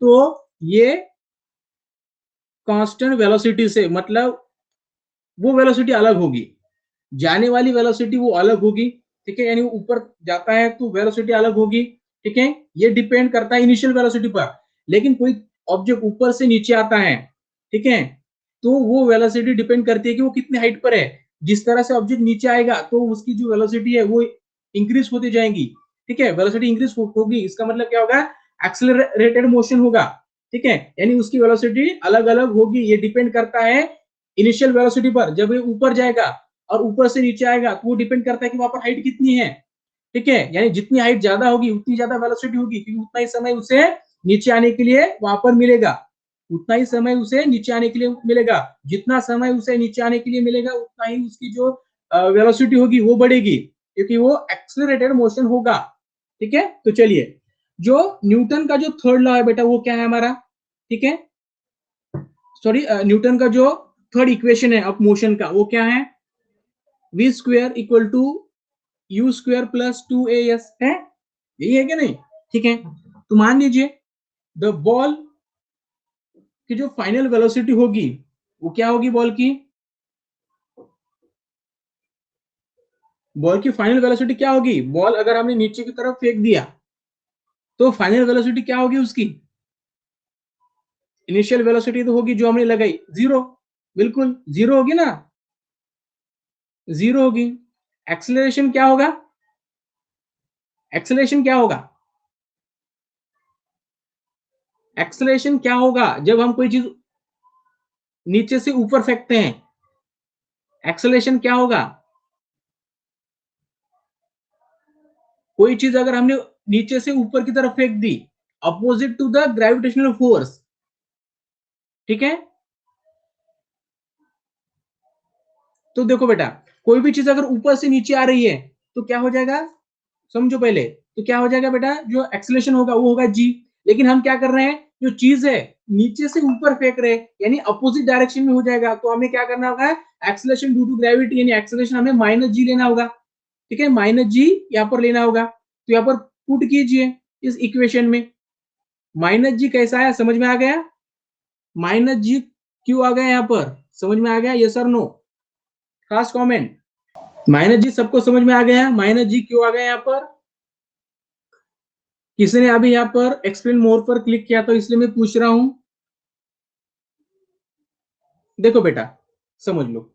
तो ये कांस्टेंट वेलोसिटी से, मतलब वो वेलोसिटी अलग होगी, जाने वाली वेलोसिटी वो अलग होगी, ठीक है, यानी वो ऊपर जाता है तो वेलोसिटी अलग होगी, ठीक है। ये डिपेंड करता है इनिशियल वेलोसिटी पर। लेकिन कोई ऑब्जेक्ट ऊपर से नीचे आता है, ठीक है, तो वो वेलोसिटी डिपेंड करती है कि वो कितने हाइट पर है। जिस तरह से ऑब्जेक्ट नीचे आएगा तो उसकी जो वेलोसिटी है वो इंक्रीज होती जाएंगी, ठीक है, वेलोसिटी इंक्रीज होगी, इसका मतलब क्या होगा, एक्सेलरेटेड मोशन होगा, ठीक है, यानी उसकी वेलोसिटी अलग अलग होगी। ये डिपेंड करता है इनिशियल वेलोसिटी पर। जब ये ऊपर जाएगा और ऊपर से नीचे आएगा तो वो डिपेंड करता है कि वहां पर हाइट कितनी है, ठीक है, यानी जितनी हाइट ज्यादा होगी उतनी ज्यादा वेलोसिटी होगी, क्योंकि उतना ही समय उसे नीचे आने के लिए वहां पर मिलेगा, उतना ही समय उसे नीचे आने के लिए मिलेगा। जितना समय उसे नीचे आने के लिए मिलेगा उतना ही उसकी जो वेलोसिटी होगी वो बढ़ेगी, क्योंकि वो एक्सेलरेटेड मोशन होगा, ठीक है। तो चलिए, जो न्यूटन का जो थर्ड लॉ है बेटा वो क्या है हमारा, ठीक है, सॉरी, न्यूटन का जो थर्ड इक्वेशन है ऑफ मोशन का वो क्या है, v square equal to u square plus 2as है, यही है क्या नहीं? ठीक है, तो मान लीजिए द बॉल की जो फाइनल वेलोसिटी होगी वो क्या होगी, बॉल की फाइनल वेलोसिटी क्या होगी, बॉल अगर हमने नीचे की तरफ फेंक दिया तो फाइनल वेलोसिटी क्या होगी उसकी, इनिशियल वेलोसिटी तो होगी जो हमने लगाई जीरो, बिल्कुल जीरो होगी ना, जीरो होगी। एक्सेलरेशन क्या होगा, एक्सेलरेशन क्या होगा, एक्सेलरेशन क्या होगा जब हम कोई चीज नीचे से ऊपर फेंकते हैं, एक्सेलरेशन क्या होगा, कोई चीज अगर हमने नीचे से ऊपर की तरफ फेंक दी opposite to the gravitational force, ठीक है। तो देखो बेटा, कोई भी चीज अगर ऊपर से नीचे आ रही है तो क्या हो जाएगा, समझो पहले, तो क्या हो जाएगा बेटा, जो एक्सेलरेशन होगा वो होगा जी। लेकिन हम क्या कर रहे हैं, जो चीज है नीचे से ऊपर फेंक रहे हैं, यानी अपोजिट डायरेक्शन में हो जाएगा। तो हमें क्या करना होगा, एक्सेलरेशन ड्यू टू ग्रेविटी यानी एक्सेलरेशन हमें माइनस जी लेना होगा। ठीक है, माइनस जी यहाँ पर लेना होगा। तो यहाँ पर पुट कीजिए इस इक्वेशन में, माइनस जी कैसा है, समझ में आ गया? माइनस जी क्यों आ गया यहाँ पर, समझ में आ गया? यस और नो, खास कमेंट। माइनस जी सबको समझ में आ गया? माइनस जी क्यों आ गया यहाँ पर? किसी ने अभी यहाँ पर एक्सप्लेन मोर पर क्लिक किया तो इसलिए मैं पूछ रहा हूं। देखो बेटा, समझ लो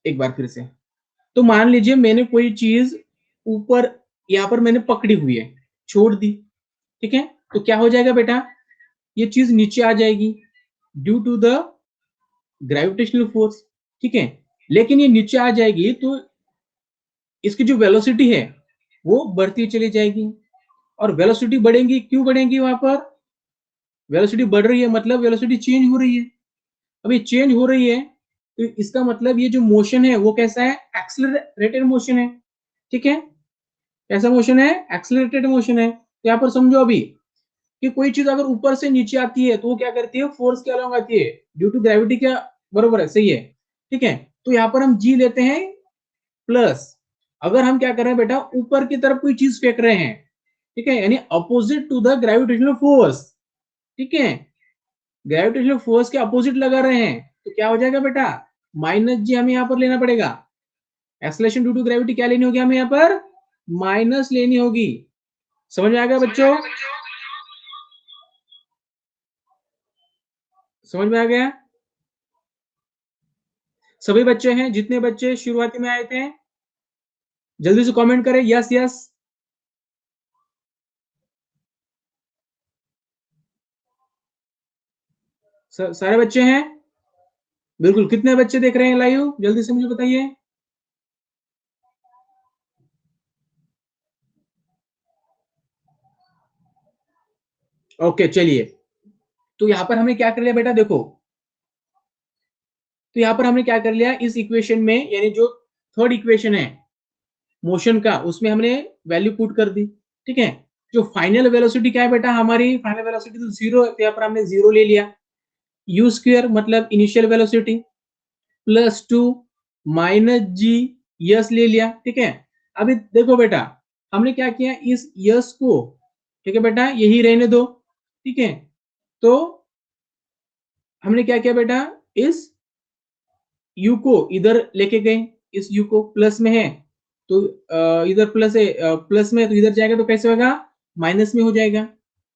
एक बार फिर से। तो मान लीजिए मैंने कोई चीज ऊपर यहाँ पर मैंने पकड़ी हुई है, छोड़ दी। ठीक है, तो क्या हो जाएगा बेटा, ये चीज नीचे आ जाएगी due to the gravitational force. ठीक है, लेकिन ये नीचे आ जाएगी तो इसकी जो वेलोसिटी है वो बढ़ती चली जाएगी। और वेलोसिटी बढ़ेगी, क्यों बढ़ेगी? वहां पर वेलोसिटी बढ़ रही है मतलब वेलोसिटी चेंज हो रही है। अब ये चेंज हो रही है तो इसका मतलब ये जो मोशन है वो कैसा है, एक्सेलरेटेड मोशन है। ठीक है, कैसा मोशन है, एक्सेलरेटेड मोशन है। तो यहाँ पर समझो अभी कि कोई चीज अगर ऊपर से नीचे आती है तो वो क्या करती है, फोर्स के अलोंग आती है ड्यू टू ग्रेविटी। क्या बरोबर है, सही है। ठीक है, तो यहाँ पर हम जी लेते हैं प्लस। अगर हम क्या कर रहे हैं बेटा, ऊपर की तरफ कोई चीज फेंक रहे हैं, ठीक है, यानी opposite to the gravitational force. ठीक है, ग्रेविटेशनल फोर्स के अपोजिट लगा रहे हैं तो क्या हो जाएगा बेटा, माइनस जी हमें यहाँ पर लेना पड़ेगा। एक्सेलरेशन ड्यू टू ग्रेविटी क्या लेनी होगी हमें यहाँ पर, माइनस लेनी होगी। समझ में आ गया बच्चों? समझ में आ गया? सभी बच्चे हैं, जितने बच्चे शुरुआती में आए थे जल्दी से कमेंट करें यस यस। सारे बच्चे हैं? बिल्कुल। कितने बच्चे देख रहे हैं लाइव, जल्दी से मुझे बताइए। ओके चलिए, तो यहां पर हमें क्या कर लिया बेटा, देखो तो यहां पर हमने क्या कर लिया इस इक्वेशन में, यानी जो थर्ड इक्वेशन है मोशन का, उसमें हमने वैल्यू पुट कर दी। ठीक है, जो फाइनल वेलोसिटी क्या है बेटा, हमारी फाइनल वेलोसिटी तो जीरो है, तो यहाँ पर हमने जीरो ले लिया। यू स्क्वायर मतलब initial velocity plus two minus G S ले लिया। ठीक है, अभी देखो बेटा हमने क्या किया, इस यस को, ठीक है बेटा, यही रहने दो। ठीक है, तो हमने क्या किया बेटा, इस यू को इधर लेके गए, इस यू को प्लस में है तो इधर प्लस है, प्लस में है तो इधर जाएगा तो कैसे होगा, माइनस में हो जाएगा।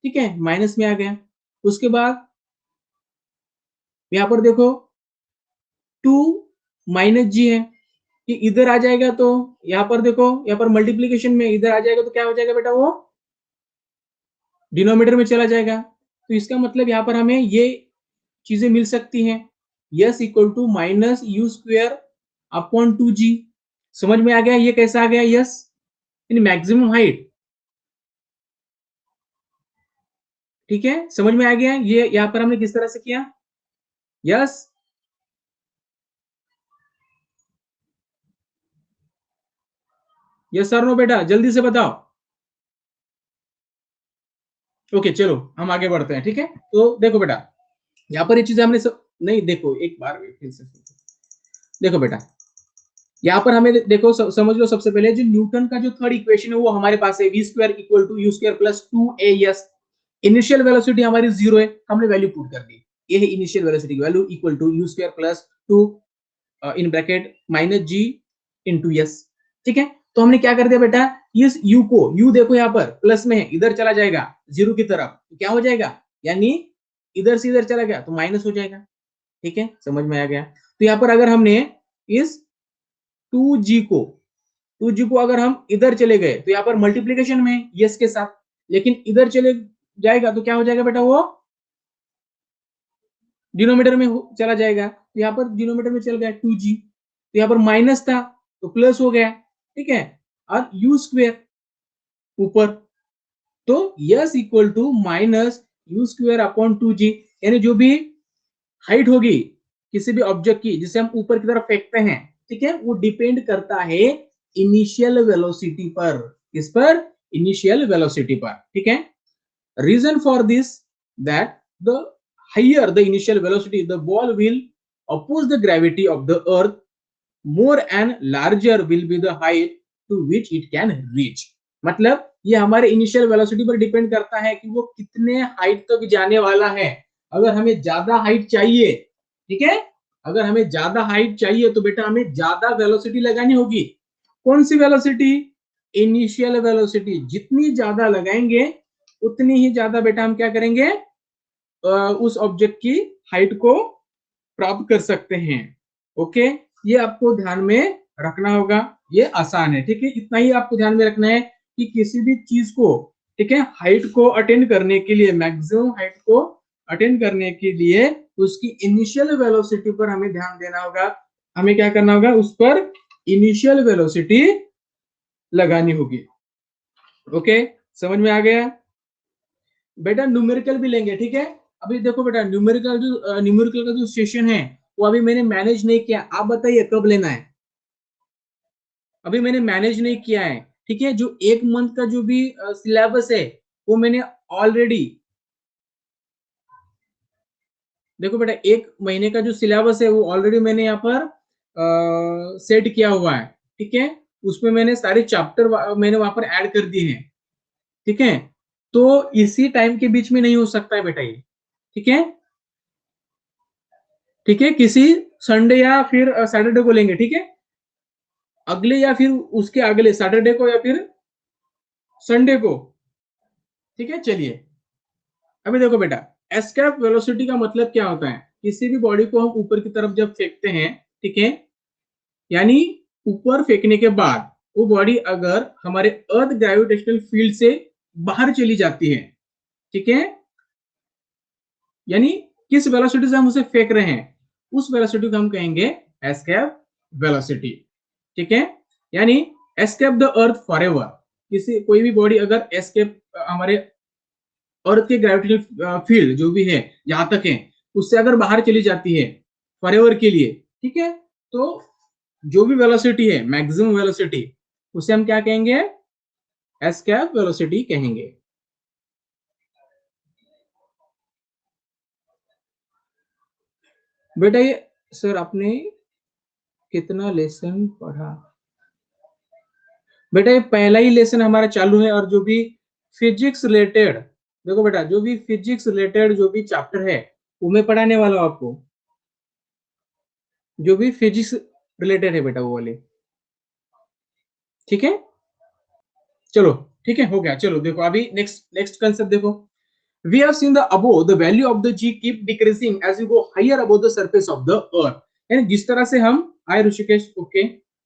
ठीक है, माइनस में आ गया। उसके बाद यहाँ पर देखो टू माइनस जी है कि इधर आ जाएगा तो यहाँ पर देखो, यहाँ पर मल्टीप्लीकेशन में इधर आ जाएगा तो क्या हो जाएगा बेटा, वो डिनोमिनेटर में चला जाएगा। तो इसका मतलब यहाँ पर हमें ये चीजें मिल सकती हैं, S equal to minus U square upon two G. समझ में आ गया ये कैसा आ गया, यस यानी मैक्सिमम हाइट। ठीक है, समझ में आ गया ये यहाँ पर हमने किस तरह से किया, यस। यस सर नो बेटा, जल्दी से बताओ। ओके चलो हम आगे बढ़ते हैं। ठीक है, तो देखो बेटा यहाँ पर ये चीजें हमने नहीं देखो एक बार फिर से देखो बेटा, यहाँ पर हमें देखो समझ लो, सबसे पहले जो न्यूटन का जो थर्ड इक्वेशन है वो हमारे पास है, v square equal to u square plus two a s. Initial velocity हमारी जीरो है, हमने वैल्यू पुट कर दी, ये है इनिशियल वेलोसिटी की value equal to u square plus two in bracket minus g into s. ठीक है, तो हमने क्या कर दिया बेटा, इस u को, u देखो यहाँ पर प्लस में है, इधर चला जाएगा जीरो की तरफ तो क्या हो जाएगा, यानी इधर से इधर चला गया तो माइनस हो जाएगा। ठीक है, समझ में आ गया। तो यहाँ पर अगर हमने इस 2g को, 2g को अगर हम इधर चले गए तो यहाँ पर मल्टीप्लीकेशन में यस के साथ, लेकिन इधर चले जाएगा तो क्या हो जाएगा बेटा, वो डिनोमीटर में चला जाएगा। तो यहाँ पर डिनोमीटर में चल गया 2g, तो यहाँ पर माइनस था तो प्लस हो गया। ठीक है, और यू स्क्वेयर ऊपर, तो S equal to minus U square upon two G, यानी जो भी हाइट होगी किसी भी ऑब्जेक्ट की जिसे हम ऊपर की तरफ फेंकते हैं, ठीक है, वो डिपेंड करता है इनिशियल वेलोसिटी पर। किस पर, इनिशियल वेलोसिटी पर। ठीक है, Reason for this, that the higher the initial velocity, the ball will oppose the gravity of the earth more and larger will be the height to which it can reach. मतलब ये हमारे initial velocity पर depend करता है कि वो कितने height तक जाने वाला है. अगर हमें ज्यादा हाइट चाहिए, ठीक है, अगर हमें ज्यादा हाइट चाहिए तो बेटा हमें ज्यादा वेलोसिटी लगानी होगी. कौन सी वेलोसिटी? Initial velocity. जितनी ज्यादा लगाएंगे उतनी ही ज्यादा बेटा हम क्या करेंगे, उस ऑब्जेक्ट की हाइट को प्राप्त कर सकते हैं. ओके, ये आपको ध्यान में रखना होगा. ये आसान है, ठीक है, इतना ही आपको ध्यान में रखना है कि किसी भी चीज को, ठीक है, हाइट को अटेंड करने के लिए, मैक्सिमम हाइट को अटेंड करने के लिए उसकी इनिशियल वेलोसिटी पर हमें ध्यान देना होगा. हमें क्या करना होगा, उस पर इनिशियल वेलोसिटी लगानी होगी. ओके, समझ में आ गया बेटा? न्यूमेरिकल भी लेंगे, ठीक है. अभी देखो बेटा, न्यूमेरिकल का जो सेशन है वो अभी मैंने मैनेज नहीं किया. आप बताइए कब लेना है? अभी मैंने मैनेज नहीं किया है, ठीक है. जो एक मंथ का जो भी सिलेबस है वो मैंने ऑलरेडी, देखो बेटा, एक महीने का जो सिलेबस है वो ऑलरेडी मैंने यहाँ पर सेट किया हुआ है, ठीक है. उसमें मैंने सारे चैप्टर मैंने वहां पर ऐड कर दिए हैं, ठीक है. तो इसी टाइम के बीच में नहीं हो सकता है बेटा ये, ठीक है. ठीक है, किसी संडे या फिर सैटरडे को लेंगे, ठीक है. अगले या फिर उसके अगले सैटरडे को या फिर संडे को, ठीक है. चलिए, अभी देखो बेटा, एस्केप वेलोसिटी का मतलब क्या होता है? किसी भी बॉडी को हम ऊपर की तरफ जब फेंकते हैं, ठीक है, यानी ऊपर फेंकने के बाद वो बॉडी अगर हमारे अर्थ ग्रेविटेशनल फील्ड से बाहर चली जाती है, ठीक है, यानी किस वेलोसिटी से हम उसे फेंक रहे हैं, उस वेलोसिटी को हम कहेंगे एस्केप वेलोसिटी, ठीक है. यानी एस्केप द अर्थ फॉरएवर. किसी कोई भी बॉडी अगर एस्केप हमारे अर्थ के ग्रेविटेशनल फील्ड जो भी है जहां तक है उससे अगर बाहर चली जाती है फॉरएवर के लिए, ठीक है, तो जो भी वेलोसिटी है, मैक्सिमम वेलोसिटी, उसे हम क्या कहेंगे? एस्केप वेलोसिटी कहेंगे. बेटा ये सर आपने कितना लेसन पढ़ा? बेटा ये पहला ही लेसन हमारा चालू है, और जो भी फिजिक्स रिलेटेड, देखो बेटा, जो भी फिजिक्स रिलेटेड जो भी चैप्टर है वो मैं पढ़ाने वाला हूं आपको. जो भी फिजिक्स रिलेटेड है बेटा वो वाले, ठीक है. चलो, ठीक है, हो गया. चलो देखो, अभी नेक्स्ट नेक्स्ट कंसेप्ट देखो. We have seen the above the value of the g keep decreasing as you go higher above the surface of the earth. यानी जिस तरह से हम, आए ऋषिकेश, ओके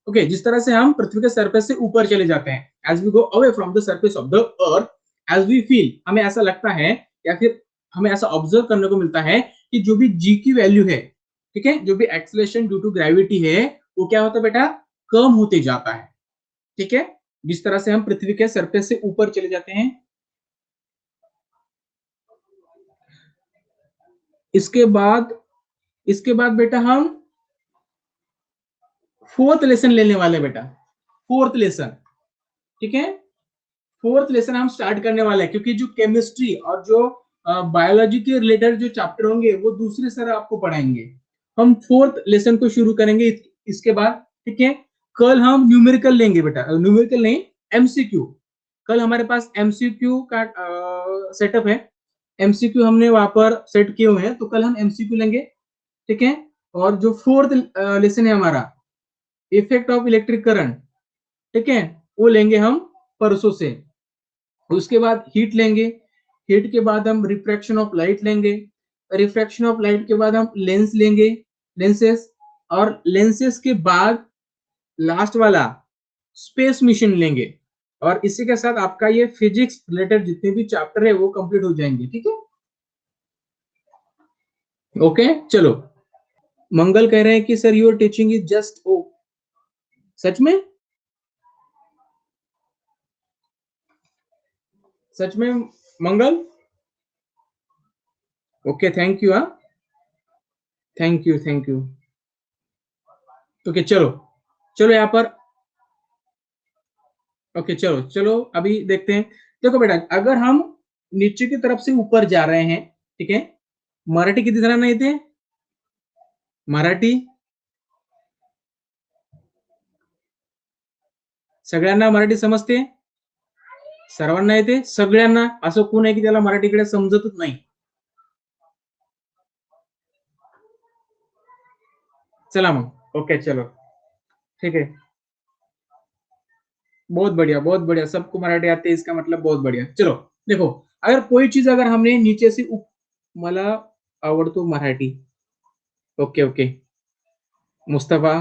ओके, जिस तरह से हम पृथ्वी के सरफेस से ऊपर चले जाते हैं, as we go away from the surface of the earth, as we feel, हमें ऐसा लगता है या फिर हमें ऐसा ऑब्जर्व करने को मिलता है कि जो भी g की वैल्यू है, ठीक है, जो भी एक्सेलरेशन ड्यू टू ग्रेविटी है वो क्या होता है बेटा? कम होते जाता है, ठीक है, जिस तरह से हम पृथ्वी के सरफेस से ऊपर चले जाते हैं. इसके बाद बेटा हम फोर्थ लेसन लेने वाले बेटा. फोर्थ लेसन, ठीक है, फोर्थ लेसन हम स्टार्ट करने वाले हैं, क्योंकि जो केमिस्ट्री और जो बायोलॉजी के रिलेटेड जो चैप्टर होंगे वो दूसरे सर आपको पढ़ाएंगे. हम फोर्थ लेसन को शुरू करेंगे इसके बाद, ठीक है. कल हम न्यूमेरिकल लेंगे बेटा, न्यूमेरिकल नहीं, एमसीक्यू. कल हमारे पास एमसीक्यू का सेटअप है. एमसीक्यू हमने वहां पर सेट किए हुए हैं, तो कल हम एमसीक्यू लेंगे, ठीक है. और जो फोर्थ लेसन है हमारा, इफेक्ट ऑफ इलेक्ट्रिक करंट, ठीक है, वो लेंगे हम परसों से. उसके बाद हीट लेंगे. हीट के बाद हम रिफ्रैक्शन ऑफ लाइट लेंगे. रिफ्रैक्शन ऑफ लाइट के बाद हम लेंस लेंगे, लेंसेस. और लेंसेस के बाद लास्ट वाला स्पेस मिशन लेंगे. और इसी के साथ आपका ये फिजिक्स रिलेटेड जितने भी चैप्टर है वो कंप्लीट हो जाएंगे, ठीक है. ओके, चलो. मंगल कह रहे हैं कि sir your teaching is just oh. सच में? सच में मंगल? Okay, thank you. हाँ, thank you, thank you. Okay, चलो चलो यहाँ पर. ओके, चलो चलो अभी देखते हैं. देखो बेटा, अगर हम नीचे की तरफ से ऊपर जा रहे हैं, ठीक है. मराठी किती जणांना येते? मराठी सगळ्यांना मराठी समजते? सर्वांना येते? सगळ्यांना? असं कोण आहे की त्याला मराठीकडे समजतच नाही? चला मग. ओके, चलो. ठीक है. बहुत बढ़िया, सबको मराठी आती है, इसका मतलब बहुत बढ़िया. चलो, देखो, अगर कोई चीज अगर हमने नीचे से मला आवडतो Marathi. Okay, okay. Mustafa,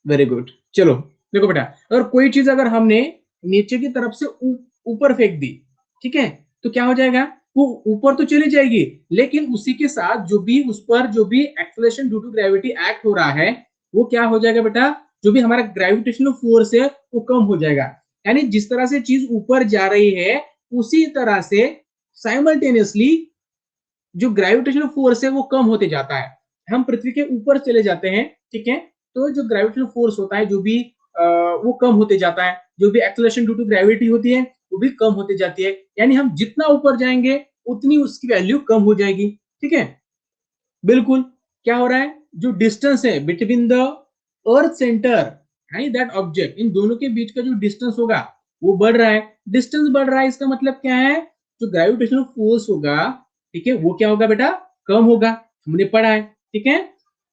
very good. चलो, देखो बेटा, अगर कोई चीज अगर हमने नीचे की तरफ से ऊपर फेंक दी, ठीक है, तो क्या हो जाएगा? वो ऊपर तो चली जाएगी, लेकिन उसी के साथ जो भी उस पर जो भी acceleration due to gravity act हो रहा है, वो क्या हो जाएगा बेटा? जो भी हमारा ग्रेविटेशनल फोर्स है वो कम हो जाएगा. यानी जिस तरह से चीज ऊपर जा रही है, उसी तरह से साइमल्टेनियसली जो ग्रेविटेशनल फोर्स है वो कम होते जाता है. हम पृथ्वी के ऊपर चले जाते हैं, ठीक है, तो जो ग्रेविटेशनल फोर्स होता है जो भी वो कम होते जाता है. जो भी एक्सेलरेशन ड्यू टू ग्रेविटी होती है वो भी कम होते जाती है. यानी हम जितना ऊपर जाएंगे उतनी उसकी वैल्यू कम हो जाएगी. ठीक है, बिल्कुल. क्या हो रहा है? जो डिस्टेंस है between the earth centre and that object, इन दोनों के बीच का जो डिस्टेंस होगा वो बढ़ रहा है. डिस्टेंस बढ़ रहा है, इसका मतलब क्या है? जो ग्रेविटेशनल फोर्स होगा, ठीक है, वो क्या होगा बेटा? कम होगा. हमने पढ़ा है, ठीक है,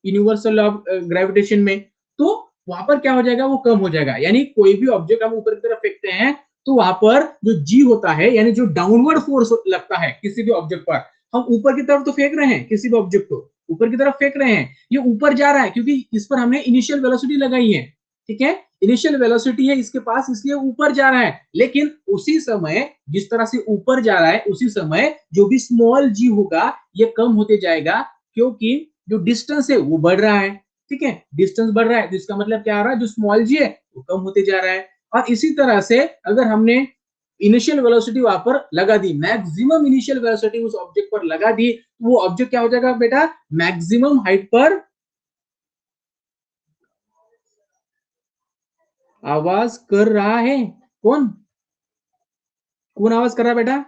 यूनिवर्सल ऑफ ग्रेविटेशन में. तो वहां पर क्या हो जाएगा? वो कम हो जाएगा. यानी कोई भी ऑब्जेक्ट हम ऊपर की तरफ फेंकते हैं तो वहां पर जो जी होता है, यानी जो डाउनवर्ड फोर्स लगता है किसी भी ऑब्जेक्ट पर, हम ऊपर की तरफ तो फेंक रहे हैं, किसी भी ऑब्जेक्ट को ऊपर की तरफ फेंक रहे हैं, ये ऊपर जा रहा है क्योंकि इस पर हमने इनिशियल वेलोसिटी लगाई है. ठीक है, इनिशियल वेलोसिटी है इसके पास, इसलिए ऊपर जा रहा है. लेकिन उसी समय जिस तरह से ऊपर जा रहा है, उसी समय जो भी स्मॉल जी होगा ये कम होते जाएगा, क्योंकि जो डिस्टेंस है वो बढ़ रहा है. ठीक है, डिस्टेंस बढ़ रहा है तो इसका मतलब क्या आ रहा है? जो स्मॉल जी है वो कम होते जा रहा है. और इसी तरह से अगर हमने इनिशियल वेलोसिटी वहां पर लगा दी, मैक्सिमम इनिशियल वेलोसिटी उस ऑब्जेक्ट पर लगा दी, तो वो ऑब्जेक्ट क्या हो जाएगा बेटा? मैक्सिमम हाइट पर. आवाज कर रहा है कौन? कौन आवाज कर रहा है बेटा?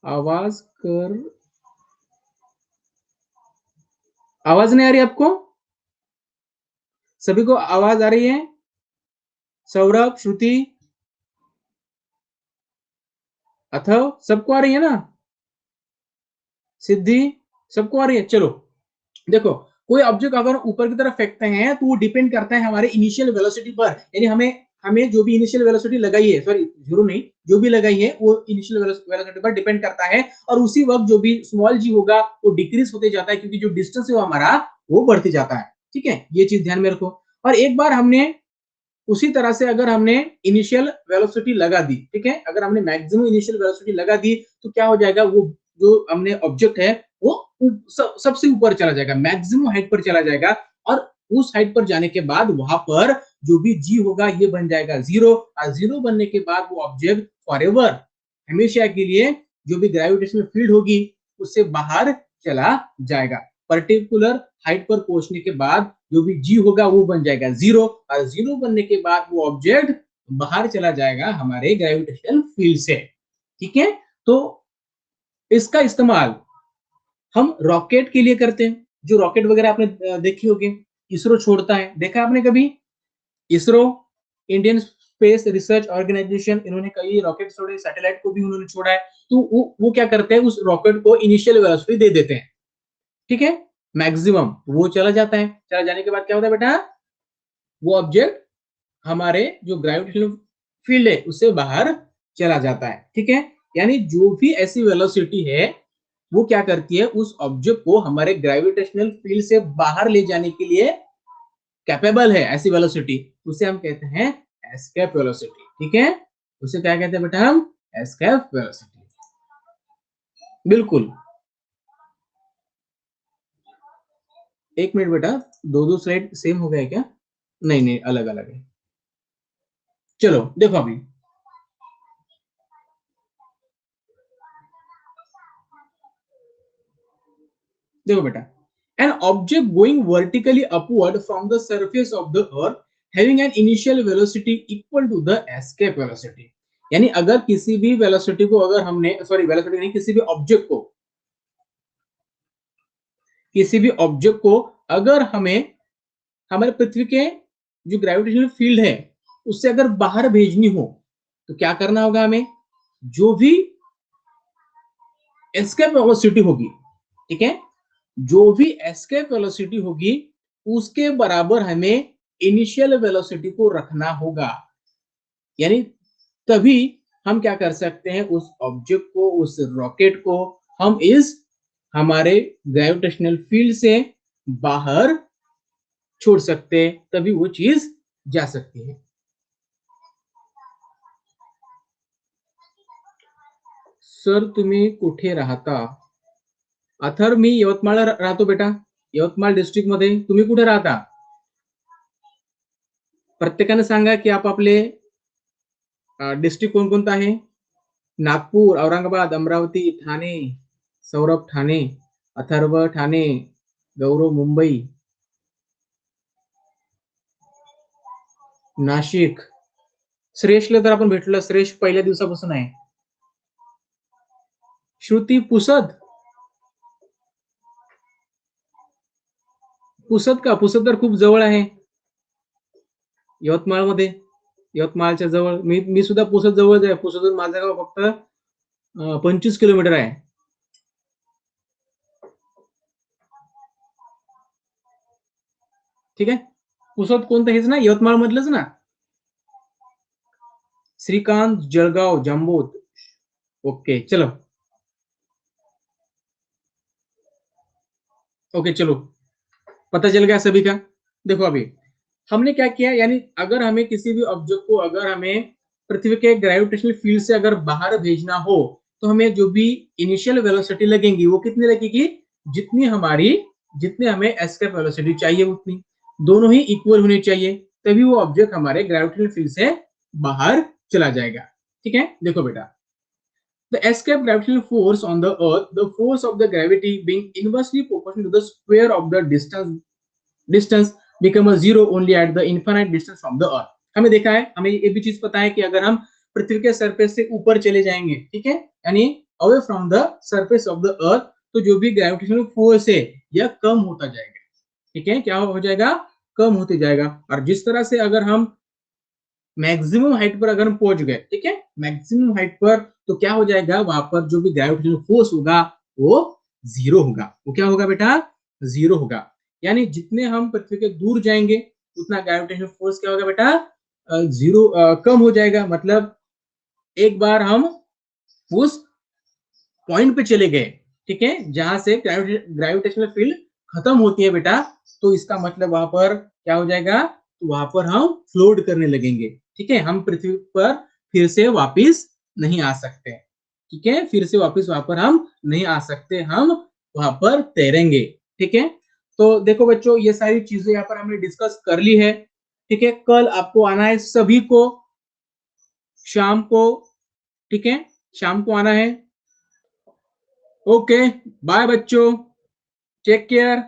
आवाज कर, आवाज नहीं आ रही आपको? सभी को आवाज आ रही है? सौरभ, श्रुति, अथव, सबको आ रही है ना? सिद्धि, सबको आ रही है? चलो, देखो, कोई ऑब्जेक्ट अगर ऊपर की तरफ फेंकते हैं तो वो डिपेंड करता है हमारे इनिशियल वेलोसिटी पर. यानी हमें हमें जो भी इनिशियल वेलोसिटी लगाई है, सॉरी जीरो नहीं, जो भी लगाई है वो इनिशियल वेलोसिटी पर डिपेंड करता है. और उसी वक्त जो भी स्मॉल जी होगा वो डिक्रीज होते जाता है, क्योंकि जो डिस्टेंस है वो हमारा वो बढ़ते जाता है. ठीक है, ये चीज ध्यान में रखो. और एक बार हमने उसी तरह से अगर हमने इनिशियल वेलोसिटी लगा दी, ठीक है, अगर हमने मैक्सिमम इनिशियल वेलोसिटी लगा दी तो क्या हो जाएगा? वो जो हमने ऑब्जेक्ट है वो सबसे ऊपर चला जाएगा, मैक्सिमम हाइट पर चला जाएगा. और उस हाइट पर जाने के बाद वहां पर जो भी जी होगा ये बन जाएगा जीरो. और जीरो बनने के बाद वो ऑब्जेक्ट फॉरएवर, हमेशा के लिए, जो भी ग्रेविटेशनल फील्ड होगी उससे बाहर चला जाएगा. पर्टिकुलर हाइट पर पहुंचने के बाद जो भी जी होगा वो बन जाएगा जीरो. और जीरो बनने के बाद वो ऑब्जेक्ट बाहर चला जाएगा हमारे ग्रेविटेशनल फील्ड से. ठीक है, तो इसका इस्तेमाल हम रॉकेट के लिए करते हैं. जो रॉकेट वगैरह आपने देखी होगी, इसरो छोड़ता है, देखा आपने कभी? ISRO, Indian Space Research Organisation, इन्होंने कई रॉकेट छोड़े, सैटेलाइट को भी उन्होंने छोड़ा है. तो वो क्या करते हैं? उस रॉकेट को इनिशियल वेलोसिटी दे देते हैं, ठीक है, मैक्सिमम. वो चला जाता है, चला जाने के बाद क्या होता है बेटा? वो ऑब्जेक्ट हमारे जो ग्रेविटेशनल फील्ड है उससे बाहर चला जाता है. ठीक है, यानी जो भी ऐसी वेलोसिटी है वो क्या करती है? उस ऑब्जेक्ट को हमारे ग्रेविटेशनल फील्ड से बाहर ले जाने के लिए कैपेबल है. ऐसी वेलोसिटी उसे हम कहते हैं एस्केप वेलोसिटी. ठीक है, उसे क्या कहते हैं बेटा? हम एस्केप वेलोसिटी. बिल्कुल. एक मिनट बेटा, दो दो स्लाइड सेम हो गए क्या? नहीं नहीं, अलग अलग है. चलो देखो अभी, देखो बेटा, an object going vertically upward from the surface of the earth having an initial velocity equal to the escape velocity. यानी अगर किसी भी वेलोसिटी को अगर हमने वेलोसिटी नहीं, किसी भी ऑब्जेक्ट को अगर हमें हमारे पृथ्वी के जो ग्रेविटेशनल फील्ड है उससे अगर बाहर भेजनी हो तो क्या करना होगा हमें, जो भी एस्केप वेलोसिटी होगी, ठीक है, जो भी एस्केप वेलोसिटी होगी उसके बराबर हमें इनिशियल वेलोसिटी को रखना होगा। यानी तभी हम क्या कर सकते हैं, उस ऑब्जेक्ट को, उस रॉकेट को हम इस हमारे ग्रेविटेशनल फील्ड से बाहर छोड़ सकते हैं, तभी वो चीज जा सकती है। सर तुम्ही कुठे राहता? अथर, मी यवतमाळ राहतो बेटा, यवतमाळ डिस्ट्रिक्ट मध्ये. तुम्ही कुठे राहता? प्रत्येकाने सांगा की आपापले डिस्ट्रिक्ट कोणकोणतं आहे. नागपूर, औरंगाबाद, अमरावती, ठाणे, सौरभ ठाणे, अथर्व ठाणे, गौरव मुंबई, नाशिक. श्रेयशला तर आपण भेटलो, श्रेयश पहिल्या दिवसापासून आहे. श्रुती पुसद, पुसद का? पुसद तर खूप जवळ आहे यवतमाळ मध्ये, यवतमाळच्या जवळ. मी सुद्धा पुसद जवळच आहे. पुसदून माझं गाव फक्त 25 किलोमीटर आहे. ठीक आहे. पुसद कोणतं? हेच ना, यवतमाळ मधलंच ना. श्रीकांत जळगाव जांबोद. ओके चलो, ओके चलो, पता चल गया सभी का. देखो अभी हमने क्या किया, यानी अगर हमें किसी भी ऑब्जेक्ट को अगर हमें पृथ्वी के ग्रेविटेशनल फील्ड से अगर बाहर भेजना हो तो हमें जो भी इनिशियल वेलोसिटी लगेंगी वो कितनी लगेगी, जितनी हमें एस्केप वेलोसिटी चाहिए उतनी, दोनों ही इक्वल होनी चाहिए, तभी वो ऑब्जेक्ट हमारे ग्रेविटेशनल फील्ड से बाहर चला जाएगा. ठीक है, देखो बेटा, the escape gravitational force on the earth, the force of the gravity being inversely proportional to the square of the distance become a zero only at the infinite distance from the earth. हमें देखा है, हमें ये भी चीज पता है कि अगर हम पृथ्वी के सरफेस से ऊपर चले जाएंगे, ठीक है, यानी away from the surface of the अर्थ, तो जो भी ग्रेविटेशनल फोर्स है यह कम होता जाएगा. ठीक है, क्या हो जाएगा, कम होते जाएगा. और जिस तरह से अगर हम मैक्सिमम हाइट पर अगर हम पहुंच गए, ठीक है, मैक्सिमम हाइट पर, तो क्या हो जाएगा, वहां पर जो भी ग्रेविटेशनल फोर्स होगा वो जीरो होगा. वो क्या होगा बेटा, जीरो होगा. यानी जितने हम पृथ्वी के दूर जाएंगे उतना ग्रेविटेशनल फोर्स क्या होगा बेटा, जीरो, कम हो जाएगा. मतलब एक बार हम उस पॉइंट पे चले गए, ठीक है, जहां से ग्रेविटेशनल फील्ड खत्म होती है बेटा, तो इसका मतलब वहां पर क्या हो जाएगा, तो वहां पर हम फ्लोट करने लगेंगे. ठीक है, हम पृथ्वी पर फिर से वापस नहीं आ सकते. ठीक है, फिर से वापस वहां पर हम नहीं आ सकते, हम वहां पर तैरेंगे. ठीक है, तो देखो बच्चों, ये सारी चीजें यहाँ पर हमने डिस्कस कर ली है. ठीक है, कल आपको आना है सभी को, शाम को. ठीक है, शाम को आना है. ओके, बाय बच्चों, टेक केयर.